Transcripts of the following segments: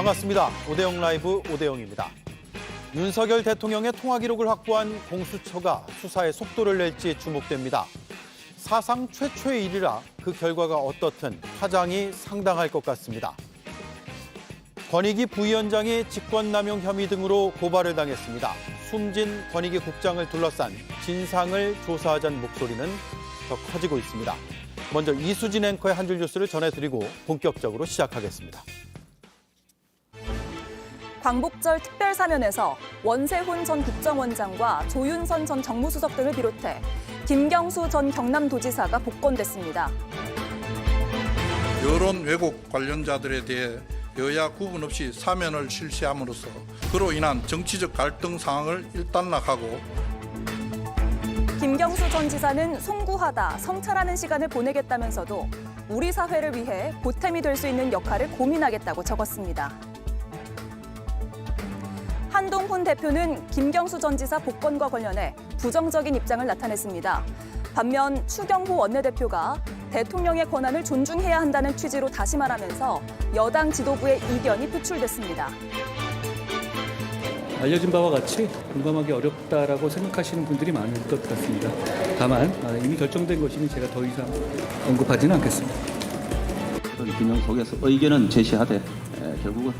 반갑습니다. 오대영 라이브 오대영입니다. 윤석열 대통령의 통화 기록을 확보한 공수처가 수사에 속도를 낼지 주목됩니다. 사상 최초의 일이라 그 결과가 어떻든 파장이 상당할 것 같습니다. 권익위 부위원장이 직권남용 혐의 등으로 고발을 당했습니다. 숨진 권익위 국장을 둘러싼 진상을 조사하자는 목소리는 더 커지고 있습니다. 먼저 이수진 앵커의 한 줄 뉴스를 전해드리고 본격적으로 시작하겠습니다. 광복절 특별사면에서 원세훈 전 국정원장과 조윤선 전 정무수석 등을 비롯해 김경수 전 경남도지사가 복권됐습니다. 여론 왜곡 관련자들에 대해 여야 구분 없이 사면을 실시함으로써 그로 인한 정치적 갈등 상황을 일단락하고 김경수 전 지사는 송구하다, 성찰하는 시간을 보내겠다면서도 우리 사회를 위해 보탬이 될 수 있는 역할을 고민하겠다고 적었습니다. 한동훈 대표는 김경수 전 지사 복권과 관련해 부정적인 입장을 나타냈습니다. 반면 추경호 원내대표가 대통령의 권한을 존중해야 한다는 취지로 다시 말하면서 여당 지도부의 이견이 표출됐습니다. 알려진 바와 같이 공감하기 어렵다라고 생각하시는 분들이 많을 것 같습니다. 다만 이미 결정된 것이니 제가 더 이상 언급하지는 않겠습니다. 그런 균형 속에서 의견은 제시하되 결국은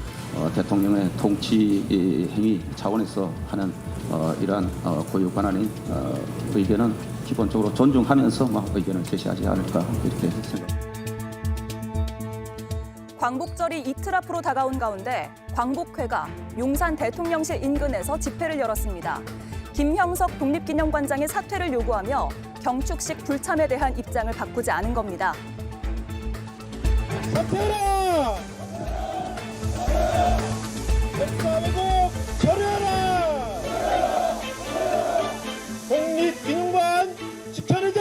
대통령의 통치 행위 차원에서 하는 이러한 고유 권한인 의견은 기본적으로 존중하면서 의견을 제시하지 않을까 이렇게 생각합니다. 광복절이 이틀 앞으로 다가온 가운데 광복회가 용산 대통령실 인근에서 집회를 열었습니다. 김형석 독립기념관장의 사퇴를 요구하며 경축식 불참에 대한 입장을 바꾸지 않은 겁니다. 사퇴하라! 역사 왜곡 철회하라! 독립기념관 지켜내자!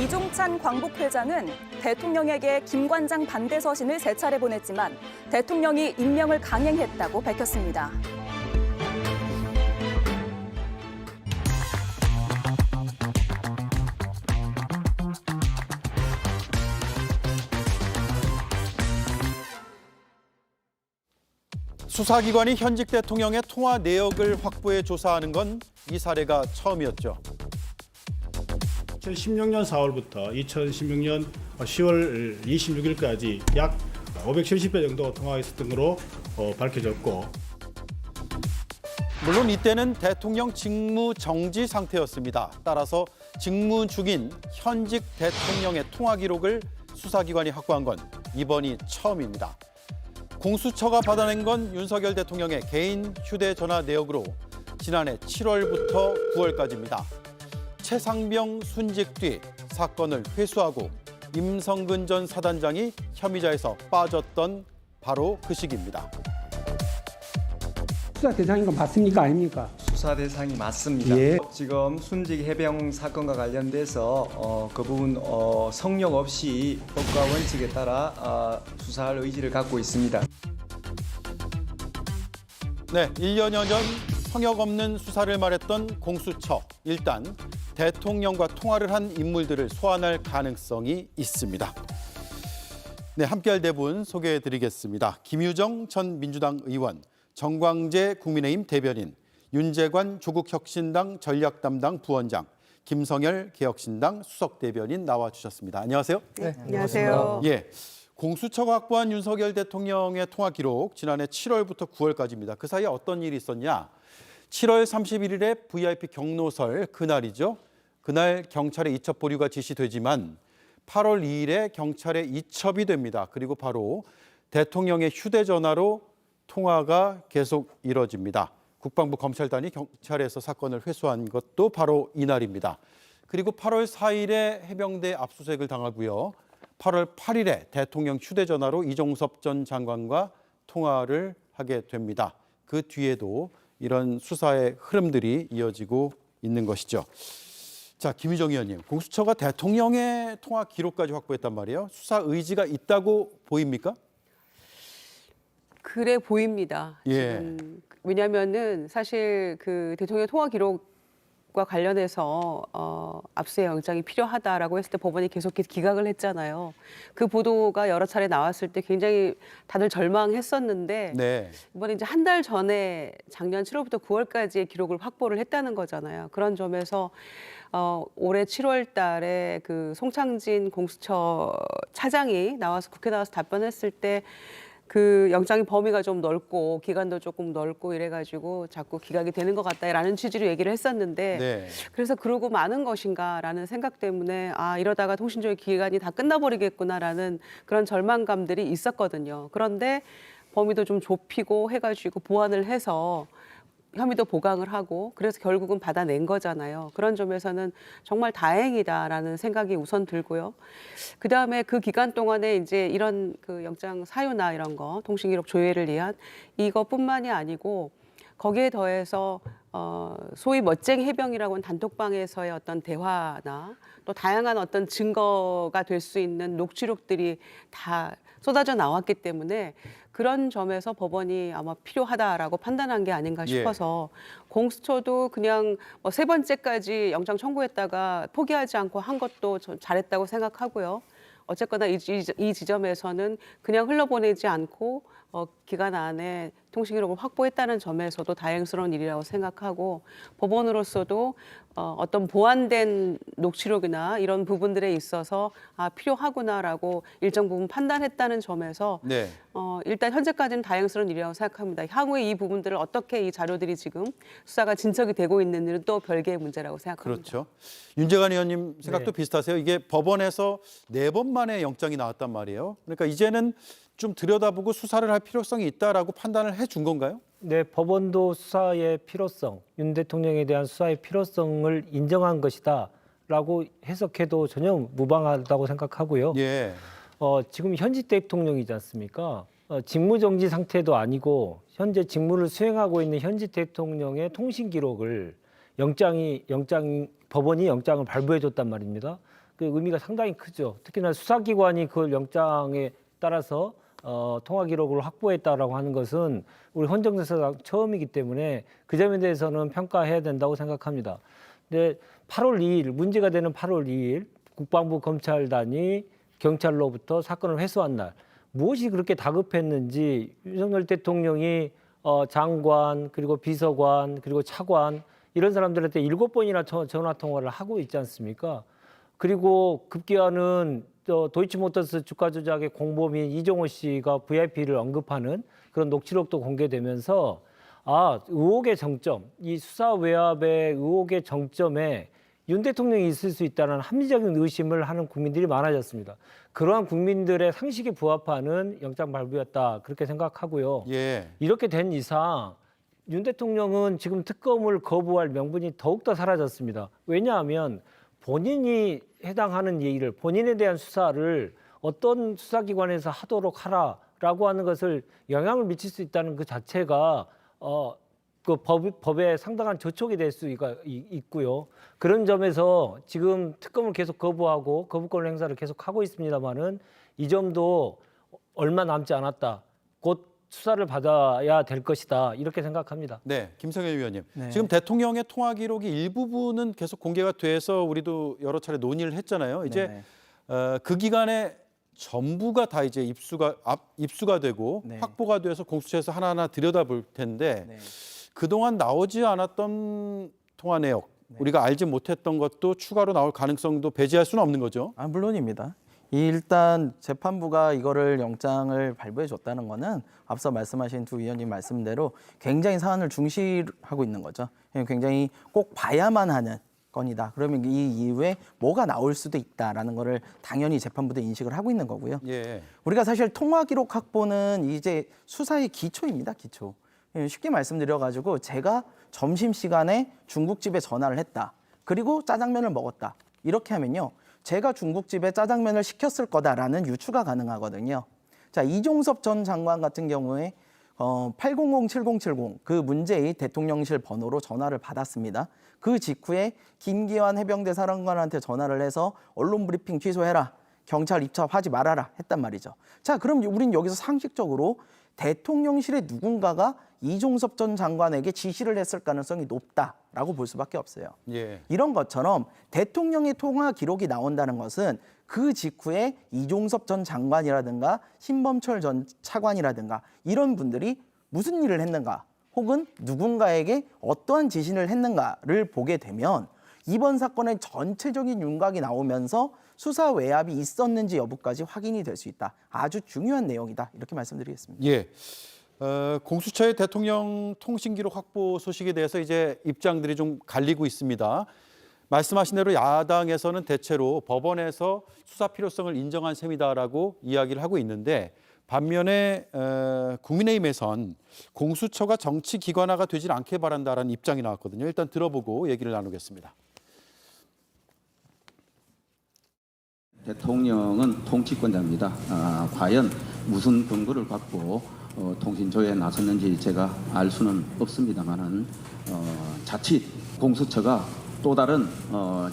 이종찬 광복회장은 대통령에게 김 관장 반대 서신을 3차례 보냈지만 대통령이 임명을 강행했다고 밝혔습니다. 수사기관이 현직 대통령의 통화 내역을 확보해 조사하는 건 이 사례가 처음이었죠. 2016년 4월부터 2016년 10월 26일까지 약 570배 정도 통화가 있었던 것으로 밝혀졌고, 물론 이때는 대통령 직무 정지 상태였습니다. 따라서 직무 중인 현직 대통령의 통화 기록을 수사기관이 확보한 건 이번이 처음입니다. 공수처가 받아낸 건 윤석열 대통령의 개인 휴대전화 내역으로 지난해 7월부터 9월까지입니다. 최상병 순직 뒤 사건을 회수하고 임성근 전 사단장이 혐의자에서 빠졌던 바로 그 시기입니다. 수사 대상인 건 맞습니까? 아닙니까? 수사 대상이 맞습니다. 예. 지금 순직 해병 사건과 관련돼서 그 부분 성역 없이 법과 원칙에 따라 수사할 의지를 갖고 있습니다. 네, 1년여 전 성역 없는 수사를 말했던 공수처. 일단 대통령과 통화를 한 인물들을 소환할 가능성이 있습니다. 네, 함께할 네 분 소개해드리겠습니다. 김유정 전 민주당 의원, 정광재 국민의힘 대변인, 윤재관 조국혁신당 전략담당 부원장, 김성열 개혁신당 수석 대변인 나와주셨습니다. 안녕하세요. 네, 안녕하세요. 예, 공수처가 확보한 윤석열 대통령의 통화 기록 지난해 7월부터 9월까지입니다. 그 사이에 어떤 일이 있었냐? 7월 31일에 VIP 경로설 그날이죠. 그날 경찰에 이첩 보류가 지시되지만 8월 2일에 경찰에 이첩이 됩니다. 그리고 바로 대통령의 휴대전화로 통화가 계속 이뤄집니다. 국방부 검찰단이 경찰에서 사건을 회수한 것도 바로 이날입니다. 그리고 8월 4일에 해병대 압수수색을 당하고요. 8월 8일에 대통령 휴대전화로 이종섭 전 장관과 통화를 하게 됩니다. 그 뒤에도 이런 수사의 흐름들이 이어지고 있는 것이죠. 자, 김유정 의원님, 공수처가 대통령의 통화 기록까지 확보했단 말이에요. 수사 의지가 있다고 보입니까? 그래 보입니다. 예. 지금. 왜냐하면은 사실 그 대통령 통화 기록 과 관련해서 압수의 영장이 필요하다라고 했을 때 법원이 계속해서 기각을 했잖아요. 그 보도가 여러 차례 나왔을 때 굉장히 다들 절망했었는데 네. 이번에 이제 한 달 전에 작년 7월부터 9월까지의 기록을 확보를 했다는 거잖아요. 그런 점에서 올해 7월 달에 그 송창진 공수처 차장이 나와서 국회 나와서 답변했을 때 그 영장의 범위가 좀 넓고 기간도 조금 넓고 이래가지고 자꾸 기각이 되는 것 같다라는 취지로 얘기를 했었는데 네. 그래서 그러고 마는 것인가라는 생각 때문에 아 이러다가 통신조회 기간이 다 끝나버리겠구나라는 그런 절망감들이 있었거든요. 그런데 범위도 좀 좁히고 해가지고 보완을 해서 혐의도 보강을 하고 그래서 결국은 받아낸 거잖아요. 그런 점에서는 정말 다행이다라는 생각이 우선 들고요. 그다음에 그 기간 동안에 이제 이런 그 영장 사유나 이런 거 통신기록 조회를 위한 이것뿐만이 아니고 거기에 더해서 소위 멋쟁이 해병이라고 하는 단톡방에서의 어떤 대화나 또 다양한 어떤 증거가 될 수 있는 녹취록들이 다 쏟아져 나왔기 때문에 그런 점에서 법원이 아마 필요하다라고 판단한 게 아닌가 싶어서 공수처도 그냥 뭐 3번째까지 영장 청구했다가 포기하지 않고 한 것도 잘했다고 생각하고요. 어쨌거나 이 지점에서는 그냥 흘러보내지 않고 기간 안에 통신기록을 확보했다는 점에서도 다행스러운 일이라고 생각하고 법원으로서도 어떤 보완된 녹취록이나 이런 부분들에 있어서 필요하구나라고 일정 부분 판단했다는 점에서 네. 일단 현재까지는 다행스러운 일이라고 생각합니다. 향후에 이 부분들을 어떻게 이 자료들이 지금 수사가 진척이 되고 있는지는 또 별개의 문제라고 생각합니다. 그렇죠. 윤재관 의원님 생각도 네. 비슷하세요? 이게 법원에서 4번 만에 영장이 나왔단 말이에요. 그러니까 이제는 좀 들여다보고 수사를 할 필요성이 있다라고 판단을 해준 건가요? 네, 법원도 수사의 필요성, 윤 대통령에 대한 수사의 필요성을 인정한 것이다라고 해석해도 전혀 무방하다고 생각하고요. 예. 지금 현직 대통령이지 않습니까? 직무정지 상태도 아니고 현재 직무를 수행하고 있는 현직 대통령의 통신 기록을 법원이 영장을 발부해줬단 말입니다. 그 의미가 상당히 크죠. 특히나 수사기관이 그 영장에 따라서 통화 기록을 확보했다라고 하는 것은 우리 헌정사상 처음이기 때문에 그 점에 대해서는 평가해야 된다고 생각합니다. 근데 8월 2일 문제가 되는 8월 2일 국방부 검찰단이 경찰로부터 사건을 회수한 날 무엇이 그렇게 다급했는지 윤석열 대통령이 장관 그리고 비서관 그리고 차관 이런 사람들한테 7번이나 전화 통화를 하고 있지 않습니까? 그리고 급기야는 도이치모터스 주가 조작의 공범인 이종호 씨가 VIP를 언급하는 그런 녹취록도 공개되면서 의혹의 정점, 이 수사 외압의 의혹의 정점에 윤 대통령이 있을 수 있다는 합리적인 의심을 하는 국민들이 많아졌습니다. 그러한 국민들의 상식에 부합하는 영장 발부였다 그렇게 생각하고요. 예. 이렇게 된 이상 윤 대통령은 지금 특검을 거부할 명분이 더욱더 사라졌습니다. 왜냐하면 본인이 해당하는 일을 본인에 대한 수사를 어떤 수사기관에서 하도록 하라라고 하는 것을 영향을 미칠 수 있다는 그 자체가 그 법에 상당한 저촉이 될 수가 있고요. 그런 점에서 지금 특검을 계속 거부하고 거부권 행사를 계속 하고 있습니다만은 이 점도 얼마 남지 않았다. 곧 수사를 받아야 될 것이다. 이렇게 생각합니다. 네, 김성현 위원님. 네. 지금 대통령의 통화 기록이 일부분은 계속 공개가 돼서 우리도 여러 차례 논의를 했잖아요. 이제 그 기간에 전부가 다 이제 입수가 되고 네. 확보가 돼서 공수처에서 하나하나 들여다볼 텐데 그동안 나오지 않았던 통화 내역, 우리가 알지 못했던 것도 추가로 나올 가능성도 배제할 수는 없는 거죠. 물론입니다. 일단 재판부가 이거를 영장을 발부해 줬다는 거는 앞서 말씀하신 두 위원님 말씀대로 굉장히 사안을 중시하고 있는 거죠. 굉장히 꼭 봐야만 하는 건이다. 그러면 이 이후에 뭐가 나올 수도 있다라는 거를 당연히 재판부도 인식을 하고 있는 거고요. 예. 우리가 사실 통화 기록 확보는 이제 수사의 기초입니다. 기초. 쉽게 말씀드려가지고 제가 점심시간에 중국집에 전화를 했다. 그리고 짜장면을 먹었다. 이렇게 하면요. 제가 중국집에 짜장면을 시켰을 거다라는 유추가 가능하거든요. 자, 이종섭 전 장관 같은 경우에 800-7070 그 문재인 대통령실 번호로 전화를 받았습니다. 그 직후에 김기환 해병대 사령관한테 전화를 해서 언론 브리핑 취소해라. 경찰 입첩하지 말아라 했단 말이죠. 자, 그럼 우린 여기서 상식적으로 대통령실의 누군가가 이종섭 전 장관에게 지시를 했을 가능성이 높다라고 볼 수밖에 없어요. 예. 이런 것처럼 대통령의 통화 기록이 나온다는 것은 그 직후에 이종섭 전 장관이라든가 신범철 전 차관이라든가 이런 분들이 무슨 일을 했는가 혹은 누군가에게 어떠한 지시를 했는가를 보게 되면 이번 사건의 전체적인 윤곽이 나오면서 수사 외압이 있었는지 여부까지 확인이 될 수 있다. 아주 중요한 내용이다. 이렇게 말씀드리겠습니다. 예. 공수처의 대통령 통신기록 확보 소식에 대해서 이제 입장들이 좀 갈리고 있습니다. 말씀하신 대로 야당에서는 대체로 법원에서 수사 필요성을 인정한 셈이다라고 이야기를 하고 있는데 반면에 국민의힘에선 공수처가 정치 기관화가 되질 않게 바란다라는 입장이 나왔거든요. 일단 들어보고 얘기를 나누겠습니다. 대통령은 통치권자입니다. 과연 무슨 근거를 갖고 통신조회에 나섰는지 제가 알 수는 없습니다만은 자칫 공수처가 또 다른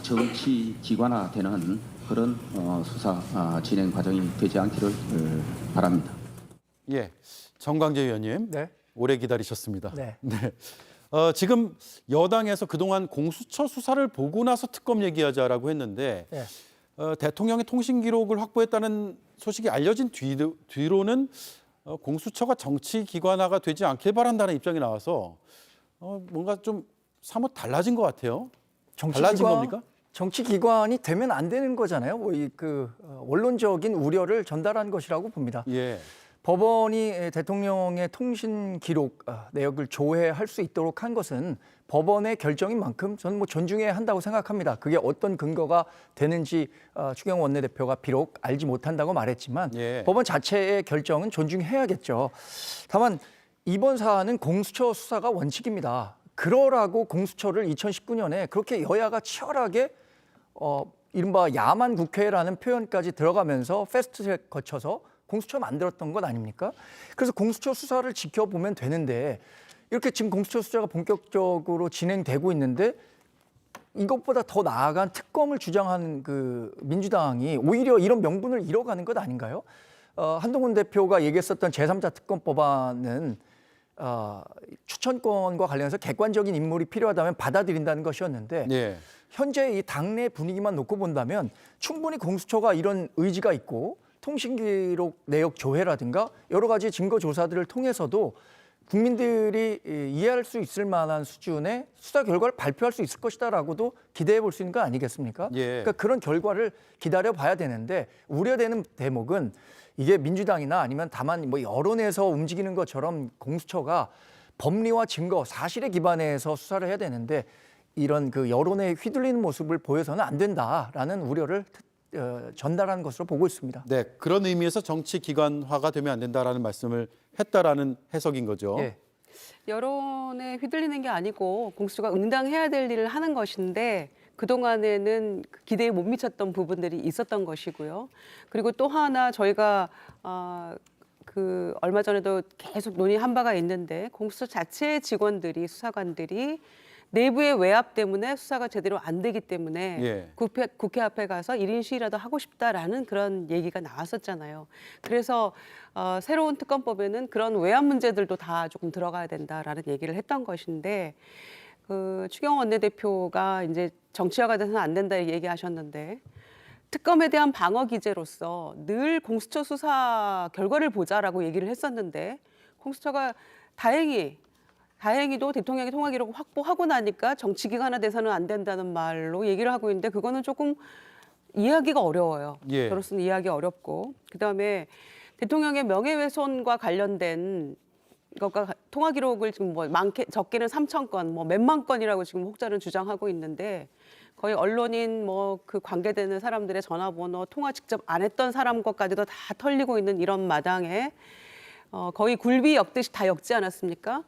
정치 기관화되는 그런 수사 진행 과정이 되지 않기를 바랍니다. 예, 정광재 의원님, 네. 오래 기다리셨습니다. 네. 지금 여당에서 그동안 공수처 수사를 보고 나서 특검 얘기하자라고 했는데 네. 대통령의 통신 기록을 확보했다는 소식이 알려진 뒤로는 공수처가 정치 기관화가 되지 않길 바란다는 입장이 나와서 뭔가 좀 사뭇 달라진 것 같아요. 달라진 겁니까? 정치기관이 되면 안 되는 거잖아요. 원론적인 우려를 전달한 것이라고 봅니다. 예. 법원이 대통령의 통신 기록 내역을 조회할 수 있도록 한 것은 법원의 결정인 만큼 저는 존중해야 한다고 생각합니다. 그게 어떤 근거가 되는지 추경호 원내대표가 비록 알지 못한다고 말했지만 예. 법원 자체의 결정은 존중해야겠죠. 다만 이번 사안은 공수처 수사가 원칙입니다. 그러라고 공수처를 2019년에 그렇게 여야가 치열하게 이른바 야만 국회라는 표현까지 들어가면서 패스트트랙 거쳐서 공수처 만들었던 것 아닙니까? 그래서 공수처 수사를 지켜보면 되는데 이렇게 지금 공수처 수사가 본격적으로 진행되고 있는데 이것보다 더 나아간 특검을 주장하는 그 민주당이 오히려 이런 명분을 잃어가는 것 아닌가요? 한동훈 대표가 얘기했었던 제3자 특검 법안은 추천권과 관련해서 객관적인 인물이 필요하다면 받아들인다는 것이었는데 예. 현재 이 당내 분위기만 놓고 본다면 충분히 공수처가 이런 의지가 있고 통신기록 내역 조회라든가 여러 가지 증거 조사들을 통해서도 국민들이 이해할 수 있을 만한 수준의 수사 결과를 발표할 수 있을 것이다라고도 기대해 볼 수 있는 거 아니겠습니까? 예. 그러니까 그런 결과를 기다려 봐야 되는데 우려되는 대목은 이게 민주당이나 아니면 다만 여론에서 움직이는 것처럼 공수처가 법리와 증거, 사실에 기반해서 수사를 해야 되는데 이런 그 여론에 휘둘리는 모습을 보여서는 안 된다라는 우려를 전달하는 것으로 보고 있습니다. 네, 그런 의미에서 정치 기관화가 되면 안 된다라는 말씀을 했다라는 해석인 거죠. 예. 여론에 휘둘리는 게 아니고 공수처가 응당해야 될 일을 하는 것인데 그동안에는 기대에 못 미쳤던 부분들이 있었던 것이고요. 그리고 또 하나 저희가 얼마 전에도 계속 논의한 바가 있는데 공수처 자체의 직원들이 수사관들이 내부의 외압 때문에 수사가 제대로 안 되기 때문에 예. 국회 앞에 가서 1인 시위라도 하고 싶다라는 그런 얘기가 나왔었잖아요. 그래서 새로운 특검법에는 그런 외압 문제들도 다 조금 들어가야 된다라는 얘기를 했던 것인데 추경호 원내대표가 이제 정치화가 돼서는 안 된다 얘기하셨는데 특검에 대한 방어 기제로서 늘 공수처 수사 결과를 보자라고 얘기를 했었는데 공수처가 다행히도 대통령의 통화 기록을 확보하고 나니까 정치기관화 돼서는 안 된다는 말로 얘기를 하고 있는데 그거는 조금 이해하기가 어려워요. 예. 저로서는 이해하기 어렵고 그다음에 대통령의 명예훼손과 관련된 것과 통화 기록을 지금 적게는 3,000건, 몇만 건이라고 지금 혹자는 주장하고 있는데 거의 언론인 그 관계되는 사람들의 전화번호, 통화 직접 안 했던 사람 것까지도 다 털리고 있는 이런 마당에 거의 굴비 엮듯이 다 엮지 않았습니까?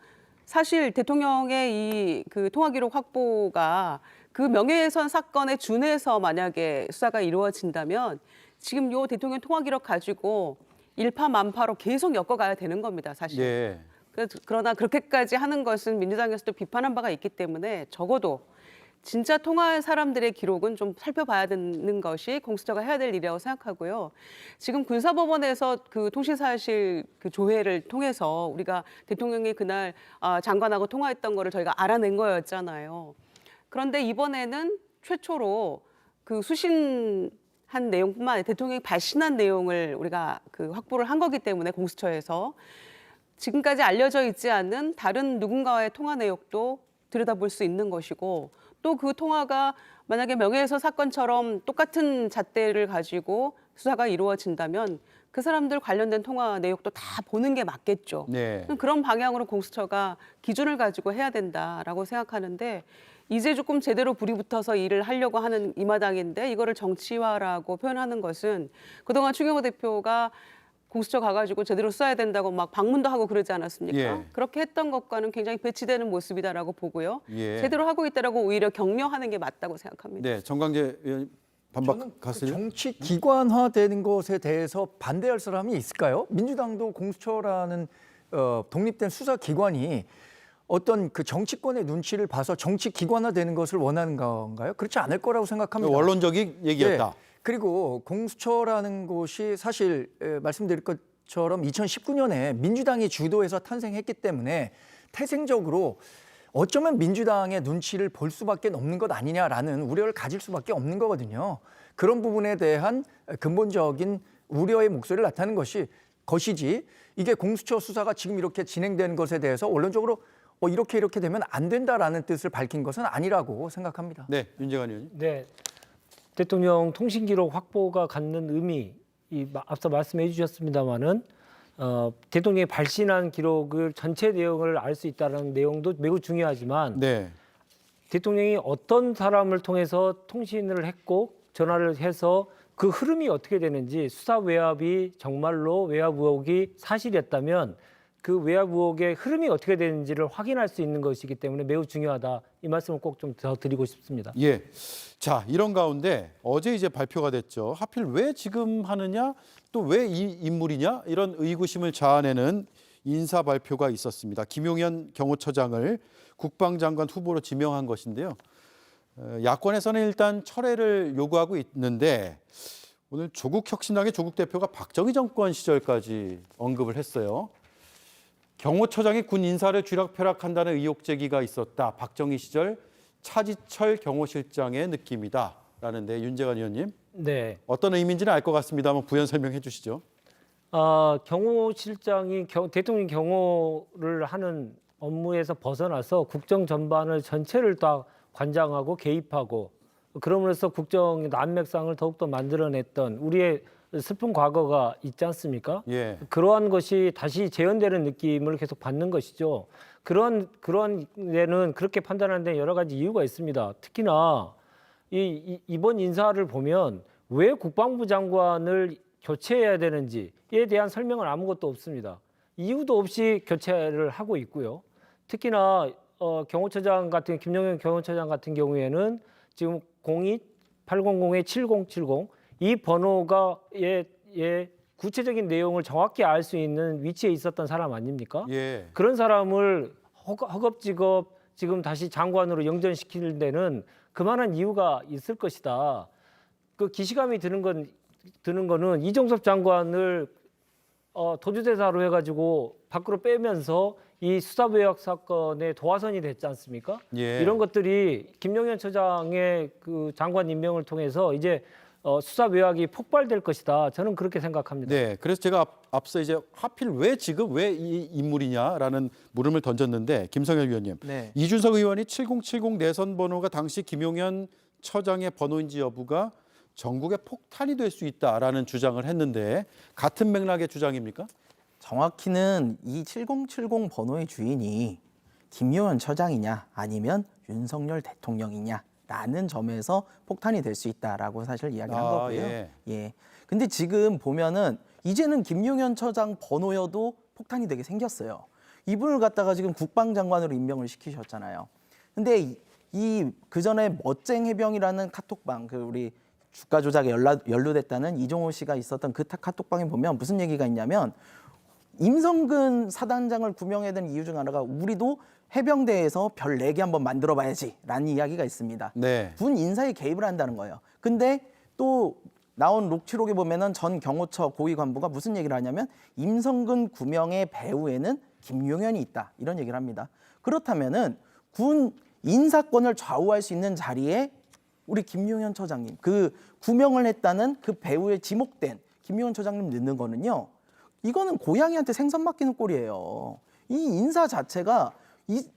사실 대통령의 이 통화 기록 확보가 그 명예훼손 사건에 준해서 만약에 수사가 이루어진다면 지금 요 대통령 통화 기록 가지고 일파만파로 계속 엮어가야 되는 겁니다, 사실. 예. 그러나 그렇게까지 하는 것은 민주당에서도 비판한 바가 있기 때문에 적어도 진짜 통화한 사람들의 기록은 좀 살펴봐야 되는 것이 공수처가 해야 될 일이라고 생각하고요. 지금 군사법원에서 그 통신사실 그 조회를 통해서 우리가 대통령이 그날 장관하고 통화했던 거를 저희가 알아낸 거였잖아요. 그런데 이번에는 최초로 그 수신한 내용뿐만 아니라 대통령이 발신한 내용을 우리가 그 확보를 한 거기 때문에 공수처에서 지금까지 알려져 있지 않은 다른 누군가와의 통화 내역도 들여다볼 수 있는 것이고, 또 그 통화가 만약에 명예훼손 사건처럼 똑같은 잣대를 가지고 수사가 이루어진다면 그 사람들 관련된 통화 내역도 다 보는 게 맞겠죠. 네. 그런 방향으로 공수처가 기준을 가지고 해야 된다라고 생각하는데, 이제 조금 제대로 불이 붙어서 일을 하려고 하는 이 마당인데 이거를 정치화라고 표현하는 것은, 그동안 추경호 대표가 공수처 가가지고 제대로 써야 된다고 막 방문도 하고 그러지 않았습니까? 예. 그렇게 했던 것과는 굉장히 배치되는 모습이다라고 보고요. 예. 제대로 하고 있다라고 오히려 격려하는 게 맞다고 생각합니다. 네, 정광재 의원 저는 반박하세요. 정치 기관화되는 것에 대해서 반대할 사람이 있을까요? 민주당도 공수처라는 독립된 수사 기관이 어떤 그 정치권의 눈치를 봐서 정치 기관화되는 것을 원하는 건가요? 그렇지 않을 거라고 생각합니다. 원론적인 얘기였다. 네. 그리고 공수처라는 곳이 사실 말씀드릴 것처럼 2019년에 민주당이 주도해서 탄생했기 때문에 태생적으로 어쩌면 민주당의 눈치를 볼 수밖에 없는 것 아니냐라는 우려를 가질 수밖에 없는 거거든요. 그런 부분에 대한 근본적인 우려의 목소리를 나타내는 것이지, 이게 공수처 수사가 지금 이렇게 진행되는 것에 대해서 원론적으로 이렇게 되면 안 된다라는 뜻을 밝힌 것은 아니라고 생각합니다. 네, 윤재관 의원님. 네, 대통령 통신기록 확보가 갖는 의미, 앞서 말씀해 주셨습니다마는 대통령이 발신한 기록을 전체 내용을 알 수 있다는 내용도 매우 중요하지만, 네. 대통령이 어떤 사람을 통해서 통신을 했고 전화를 해서 그 흐름이 어떻게 되는지, 수사 외압이 정말로 외압 의혹이 사실이었다면 그 외압 의혹의 흐름이 어떻게 되는지를 확인할 수 있는 것이기 때문에 매우 중요하다. 이 말씀을 꼭 좀 더 드리고 싶습니다. 예. 자, 이런 가운데 어제 이제 발표가 됐죠. 하필 왜 지금 하느냐, 또 왜 이 인물이냐, 이런 의구심을 자아내는 인사 발표가 있었습니다. 김용현 경호처장을 국방장관 후보로 지명한 것인데요. 야권에서는 일단 철회를 요구하고 있는데, 오늘 조국혁신당의 조국 대표가 박정희 정권 시절까지 언급을 했어요. 경호처장이 군 인사를 쥐락펴락한다는 의혹 제기가 있었다. 박정희 시절 차지철 경호실장의 느낌이다. 라는데, 윤재관 의원님, 네, 어떤 의미인지는 알 것 같습니다만 부연 설명해 주시죠. 경호실장이 대통령 경호를 하는 업무에서 벗어나서 국정 전반을 전체를 다 관장하고 개입하고, 그럼으로써 국정의 난맥상을 더욱더 만들어냈던 우리의 슬픈 과거가 있지 않습니까? 예. 그러한 것이 다시 재현되는 느낌을 계속 받는 것이죠. 그런 데는 그렇게 판단하는 데 여러 가지 이유가 있습니다. 특히나 이번 인사를 보면 왜 국방부 장관을 교체해야 되는지에 대한 설명은 아무것도 없습니다. 이유도 없이 교체를 하고 있고요. 특히나 경호처장 같은 김용현 경호처장 같은 경우에는 지금 02800-7070 이 번호가 구체적인 내용을 정확히 알 수 있는 위치에 있었던 사람 아닙니까? 예. 그런 사람을 허겁지겁 지금 다시 장관으로 영전시키는 데는 그만한 이유가 있을 것이다. 그 기시감이 드는 거는 이종섭 장관을 도주대사로 해가지고 밖으로 빼면서 이 수사외압 사건의 도화선이 됐지 않습니까? 예. 이런 것들이 김용현 처장의 그 장관 임명을 통해서 이제 수사 외압이 폭발될 것이다. 저는 그렇게 생각합니다. 네, 그래서 제가 앞서 이제 하필 왜 지금 왜 이 인물이냐라는 물음을 던졌는데, 김성열 위원님, 네. 이준석 의원이 7070 내선 번호가 당시 김용현 처장의 번호인지 여부가 전국에 폭탄이 될 수 있다라는 주장을 했는데, 같은 맥락의 주장입니까? 정확히는 이 7070 번호의 주인이 김용현 처장이냐 아니면 윤석열 대통령이냐 라는 점에서 폭탄이 될 수 있다라고 사실 이야기를 한 거고요. 예. 근데 지금 보면은 이제는 김용현 처장 번호여도 폭탄이 되게 생겼어요. 이분을 갖다가 지금 국방장관으로 임명을 시키셨잖아요. 근데 이 그전에 멋쟁 해병이라는 카톡방, 그 우리 주가 조작에 연루됐다는 이종호 씨가 있었던 그 카톡방에 보면 무슨 얘기가 있냐면, 임성근 사단장을 구명해야 되는 이유 중 하나가 우리도 해병대에서 별 4개 한번 만들어 봐야지라는 이야기가 있습니다. 네. 군 인사에 개입을 한다는 거예요. 근데 또 나온 녹취록에 보면은 전 경호처 고위 간부가 무슨 얘기를 하냐면 임성근 구명의 배후에는 김용현이 있다 이런 얘기를 합니다. 그렇다면은 군 인사권을 좌우할 수 있는 자리에 우리 김용현 처장님 그 구명을 했다는 그 배후에 지목된 김용현 처장님 넣는 거는요. 이거는 고양이한테 생선 맡기는 꼴이에요. 이 인사 자체가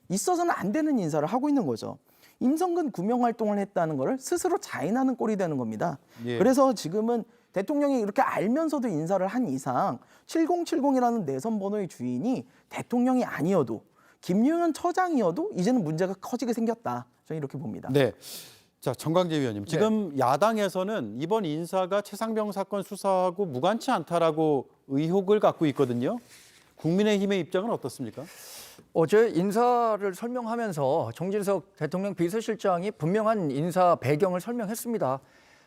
있어서는 안 되는 인사를 하고 있는 거죠. 임성근 구명 활동을 했다는 걸 스스로 자인하는 꼴이 되는 겁니다. 예. 그래서 지금은 대통령이 이렇게 알면서도 인사를 한 이상 7070이라는 내선 번호의 주인이 대통령이 아니어도 김용현 처장이어도 이제는 문제가 커지게 생겼다. 저는 이렇게 봅니다. 네. 자, 정광재 위원님. 지금 야당에서는 이번 인사가 최상병 사건 수사하고 무관치 않다라고 의혹을 갖고 있거든요. 국민의힘의 입장은 어떻습니까? 어제 인사를 설명하면서 정진석 대통령 비서실장이 분명한 인사 배경을 설명했습니다.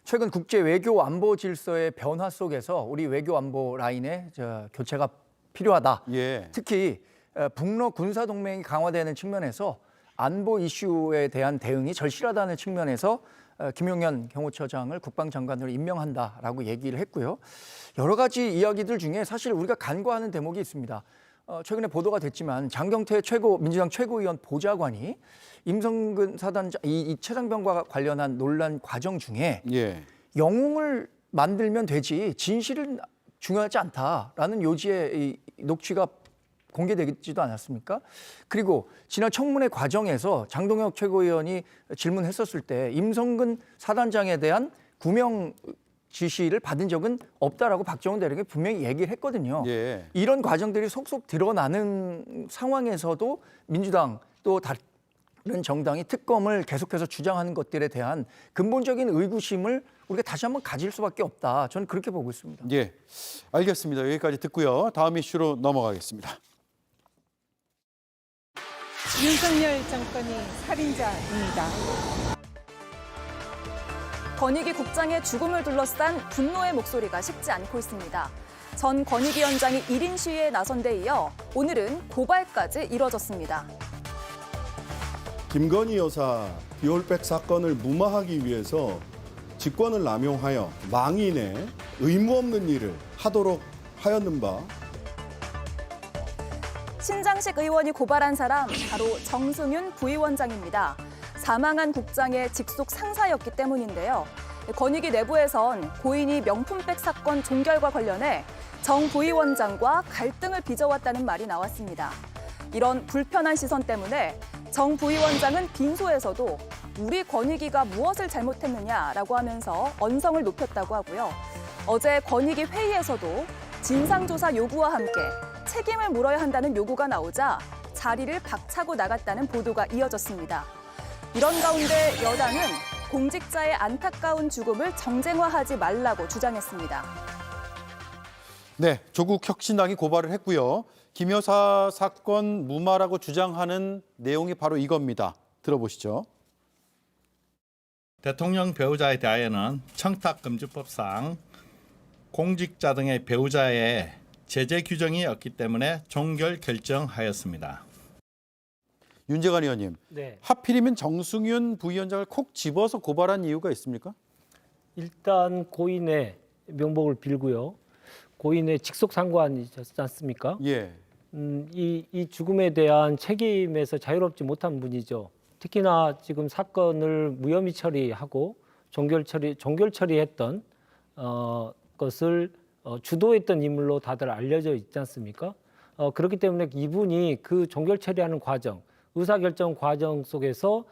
최근 국제 외교 안보 질서의 변화 속에서 우리 외교 안보 라인의 교체가 필요하다. 예. 특히 북러 군사 동맹이 강화되는 측면에서 안보 이슈에 대한 대응이 절실하다는 측면에서 김용현 경호처장을 국방장관으로 임명한다라고 얘기를 했고요. 여러 가지 이야기들 중에 사실 우리가 간과하는 대목이 있습니다. 최근에 보도가 됐지만 장경태 민주당 최고위원 보좌관이 임성근 사단장 이 최상병과 관련한 논란 과정 중에 예. 영웅을 만들면 되지 진실은 중요하지 않다라는 요지의 이 녹취가 공개되지도 않았습니까? 그리고 지난 청문회 과정에서 장동혁 최고위원이 질문했었을 때 임성근 사단장에 대한 구명 지시를 받은 적은 없다라고 박정훈 대령이 분명히 얘기를 했거든요. 예. 이런 과정들이 속속 드러나는 상황에서도 민주당 또 다른 정당이 특검을 계속해서 주장하는 것들에 대한 근본적인 의구심을 우리가 다시 한번 가질 수밖에 없다. 저는 그렇게 보고 있습니다. 예. 알겠습니다. 여기까지 듣고요. 다음 이슈로 넘어가겠습니다. 윤석열 정권이 살인자입니다. 권익위 국장의 죽음을 둘러싼 분노의 목소리가 식지 않고 있습니다. 전 권익위원장이 1인 시위에 나선 데 이어 오늘은 고발까지 이뤄졌습니다. 김건희 여사 비올백 사건을 무마하기 위해서 직권을 남용하여 망인의 의무 없는 일을 하도록 하였는 바 신장식 의원이 고발한 사람 바로 정승윤 부위원장입니다. 사망한 국장의 직속 상사였기 때문인데요. 권익위 내부에선 고인이 명품백 사건 종결과 관련해 정 부위원장과 갈등을 빚어왔다는 말이 나왔습니다. 이런 불편한 시선 때문에 정 부위원장은 빈소에서도 우리 권익위가 무엇을 잘못했느냐라고 하면서 언성을 높였다고 하고요. 어제 권익위 회의에서도 진상조사 요구와 함께 책임을 물어야 한다는 요구가 나오자 자리를 박차고 나갔다는 보도가 이어졌습니다. 이런 가운데 여당은 공직자의 안타까운 죽음을 정쟁화하지 말라고 주장했습니다. 네, 조국 혁신당이 고발을 했고요. 김 여사 사건 무마라고 주장하는 내용이 바로 이겁니다. 들어보시죠. 대통령 배우자에 대하여는 청탁금지법상 공직자 등의 배우자의 제재 규정이 없기 때문에 종결 결정하였습니다. 윤재관 의원님, 네. 하필이면 정승윤 부위원장을 콕 집어서 고발한 이유가 있습니까? 일단 고인의 명복을 빌고요. 고인의 직속 상관이지 않습니까? 예. 이 죽음에 대한 책임에서 자유롭지 못한 분이죠. 특히나 지금 사건을 무혐의 처리하고 종결 처리했던 것을 주도했던 인물로 다들 알려져 있지 않습니까? 그렇기 때문에 이분이 그 종결 처리하는 과정, 의사결정 과정 속에서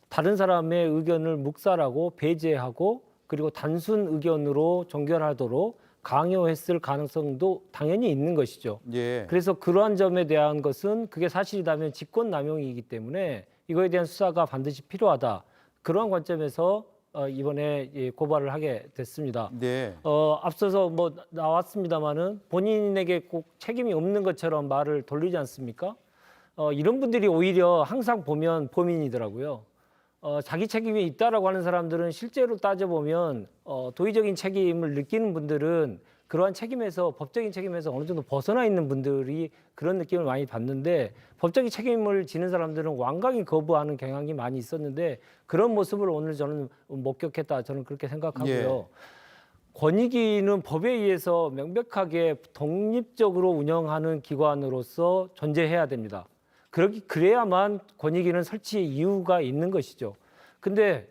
다른 사람의 의견을 묵살하고 배제하고 그리고 단순 의견으로 종결하도록 강요했을 가능성도 당연히 있는 것이죠. 예. 그래서 그러한 점에 대한 것은 그게 사실이라면 직권남용이기 때문에 이거에 대한 수사가 반드시 필요하다. 그러한 관점에서 이번에 고발을 하게 됐습니다. 네. 앞서서 뭐 나왔습니다마는 본인에게 꼭 책임이 없는 것처럼 말을 돌리지 않습니까? 이런 분들이 오히려 항상 보면 범인이더라고요. 자기 책임이 있다라고 하는 사람들은 실제로 따져보면 도의적인 책임을 느끼는 분들은 그러한 책임에서 법적인 책임에서 어느 정도 벗어나 있는 분들이 그런 느낌을 많이 받는데 법적인 책임을 지는 사람들은 완강히 거부하는 경향이 많이 있었는데 그런 모습을 오늘 저는 목격했다. 저는 그렇게 생각하고요. 예. 권익위는 법에 의해서 명백하게 독립적으로 운영하는 기관으로서 존재해야 됩니다. 그래야만 권익위는 설치의 이유가 있는 것이죠. 근데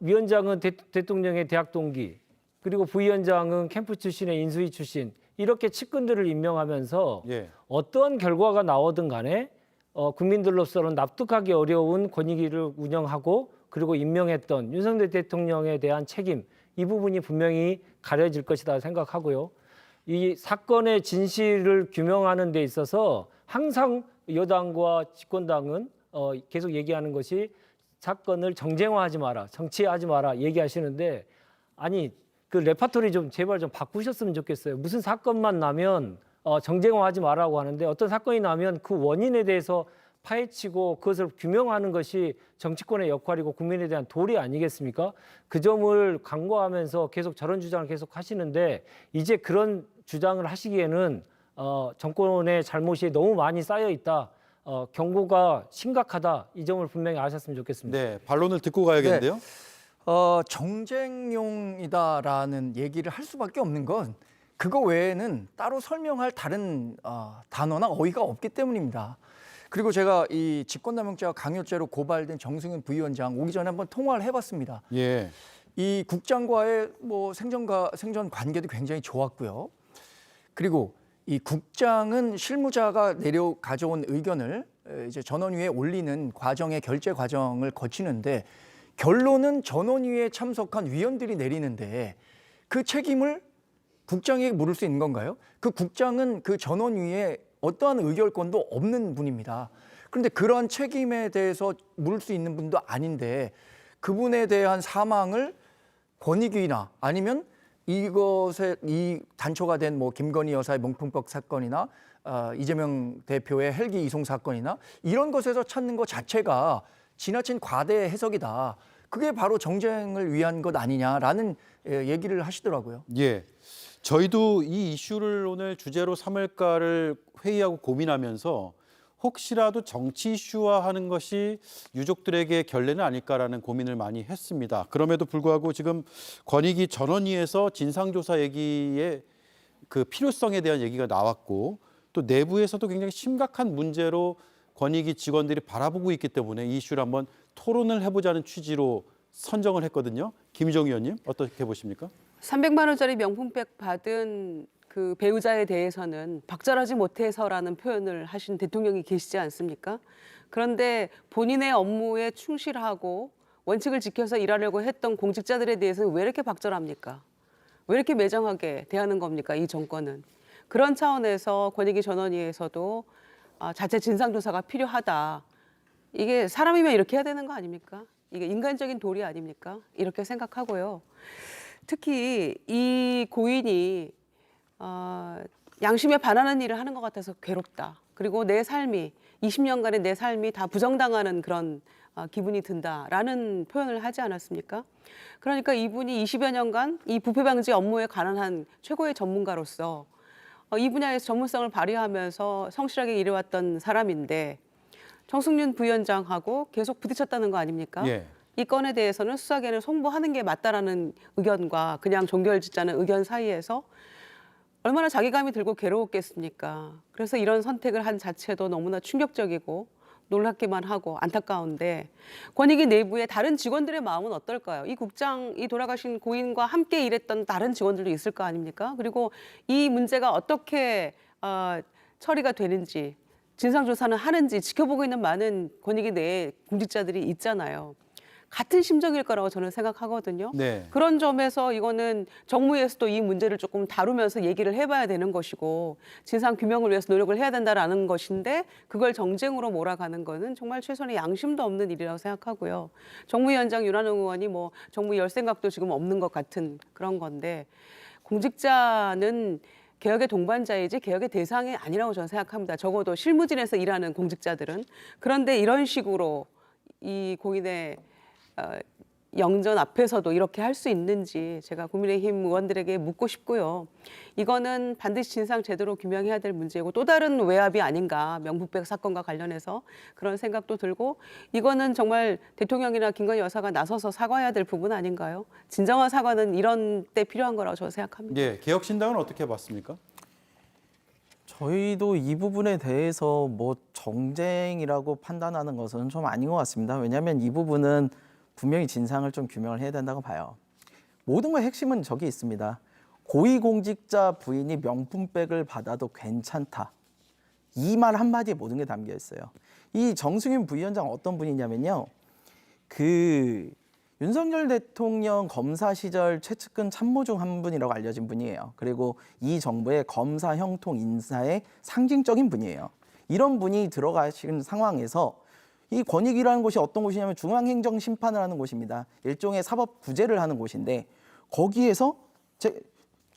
위원장은 대통령의 대학 동기, 그리고 부위원장은 캠프 출신의 인수위 출신 이렇게 측근들을 임명하면서 예. 어떤 결과가 나오든 간에 국민들로서는 납득하기 어려운 권익위를 운영하고 그리고 임명했던 윤석열 대통령에 대한 책임 이 부분이 분명히 가려질 것이다 생각하고요. 이 사건의 진실을 규명하는 데 있어서 항상 여당과 집권당은 계속 얘기하는 것이 사건을 정쟁화하지 마라, 정치하지 마라 얘기하시는데 아니 그 레파토리 좀 제발 좀 바꾸셨으면 좋겠어요. 무슨 사건만 나면 정쟁화하지 말라고 하는데 어떤 사건이 나면 그 원인에 대해서 파헤치고 그것을 규명하는 것이 정치권의 역할이고 국민에 대한 도리 아니겠습니까? 그 점을 강구하면서 계속 저런 주장을 계속 하시는데 이제 그런 주장을 하시기에는 정권의 잘못이 너무 많이 쌓여 있다. 경고가 심각하다. 이 점을 분명히 아셨으면 좋겠습니다. 네, 반론을 듣고 가야겠는데요. 정쟁용이다라는 얘기를 할 수밖에 없는 건 그거 외에는 따로 설명할 다른 단어나 어휘가 없기 때문입니다. 그리고 제가 이 직권남용죄와 강요죄로 고발된 정승윤 부위원장 오기 전에 한번 통화를 해봤습니다. 예. 이 국장과의 뭐 생전 관계도 굉장히 좋았고요. 그리고 이 국장은 실무자가 가져온 의견을 이제 전원위에 올리는 과정의 결재 과정을 거치는데 결론은 전원위에 참석한 위원들이 내리는데 그 책임을 국장에게 물을 수 있는 건가요? 그 국장은 그 전원위에 어떠한 의결권도 없는 분입니다. 그런데 그러한 책임에 대해서 물을 수 있는 분도 아닌데 그분에 대한 사망을 권익위나 아니면 이것에 이 단초가 된 뭐 김건희 여사의 명품백 사건이나 이재명 대표의 헬기 이송 사건이나 이런 것에서 찾는 것 자체가 지나친 과대 해석이다. 그게 바로 정쟁을 위한 것 아니냐라는 얘기를 하시더라고요. 예. 저희도 이 이슈를 오늘 주제로 삼을까를 회의하고 고민하면서 혹시라도 정치 이슈화하는 것이 유족들에게 결례는 아닐까라는 고민을 많이 했습니다. 그럼에도 불구하고 지금 권익위 전원위에서 진상조사 얘기의 그 필요성에 대한 얘기가 나왔고 또 내부에서도 굉장히 심각한 문제로 권익위 직원들이 바라보고 있기 때문에 이 이슈를 한번 토론을 해보자는 취지로 선정을 했거든요. 김희정 의원님 어떻게 보십니까? 300만 원짜리 명품백 받은 그 배우자에 대해서는 박절하지 못해서라는 표현을 하신 대통령이 계시지 않습니까? 그런데 본인의 업무에 충실하고 원칙을 지켜서 일하려고 했던 공직자들에 대해서는 왜 이렇게 박절합니까? 왜 이렇게 매정하게 대하는 겁니까? 이 정권은. 그런 차원에서 권익위 전원위에서도 자체 진상조사가 필요하다. 이게 사람이면 이렇게 해야 되는 거 아닙니까? 이게 인간적인 도리 아닙니까? 이렇게 생각하고요. 특히 이 고인이 양심에 반하는 일을 하는 것 같아서 괴롭다. 그리고 내 삶이 20년간의 내 삶이 다 부정당하는 그런 기분이 든다라는 표현을 하지 않았습니까? 그러니까 이분이 20여 년간 이 부패 방지 업무에 관한 한 최고의 전문가로서 이 분야에서 전문성을 발휘하면서 성실하게 일해왔던 사람인데 정승윤 부위원장하고 계속 부딪혔다는 거 아닙니까? 예. 이 건에 대해서는 수사계는 송부하는 게 맞다라는 의견과 그냥 종결짓자는 의견 사이에서 얼마나 자괴감이 들고 괴로웠겠습니까? 그래서 이런 선택을 한 자체도 너무나 충격적이고 놀랍기만 하고 안타까운데 권익위 내부의 다른 직원들의 마음은 어떨까요? 이 국장, 이 돌아가신 고인과 함께 일했던 다른 직원들도 있을 거 아닙니까? 그리고 이 문제가 어떻게 처리가 되는지 진상조사는 하는지 지켜보고 있는 많은 권익위 내에 공직자들이 있잖아요. 같은 심정일 거라고 저는 생각하거든요. 네. 그런 점에서 이거는 정무위에서도 이 문제를 조금 다루면서 얘기를 해봐야 되는 것이고 진상 규명을 위해서 노력을 해야 된다라는 것인데 그걸 정쟁으로 몰아가는 거는 정말 최소한의 양심도 없는 일이라고 생각하고요. 정무위원장 윤한홍 의원이 뭐 정무 열 생각도 지금 없는 것 같은 그런 건데 공직자는 개혁의 동반자이지 개혁의 대상이 아니라고 저는 생각합니다. 적어도 실무진에서 일하는 공직자들은. 그런데 이런 식으로 이 고인의 영전 앞에서도 이렇게 할 수 있는지 제가 국민의힘 의원들에게 묻고 싶고요. 이거는 반드시 진상 제대로 규명해야 될 문제고 또 다른 외압이 아닌가, 명품백 사건과 관련해서 그런 생각도 들고, 이거는 정말 대통령이나 김건희 여사가 나서서 사과해야 될 부분 아닌가요? 진정한 사과는 이런 때 필요한 거라고 저는 생각합니다. 예, 개혁신당은 어떻게 봤습니까? 저희도 이 부분에 대해서 뭐 정쟁이라고 판단하는 것은 좀 아닌 것 같습니다. 왜냐하면 이 부분은 분명히 진상을 좀 규명을 해야 된다고 봐요. 모든 걸 핵심은 저기 있습니다. 고위공직자 부인이 명품백을 받아도 괜찮다. 이 말 한마디에 모든 게 담겨 있어요. 이 정승윤 부위원장 어떤 분이냐면요. 윤석열 대통령 검사 시절 최측근 참모 중 한 분이라고 알려진 분이에요. 그리고 이 정부의 검사 형통 인사의 상징적인 분이에요. 이런 분이 들어가신 상황에서 이 권익위라는 곳이 어떤 곳이냐면 중앙행정심판을 하는 곳입니다. 일종의 사법구제를 하는 곳인데 거기에서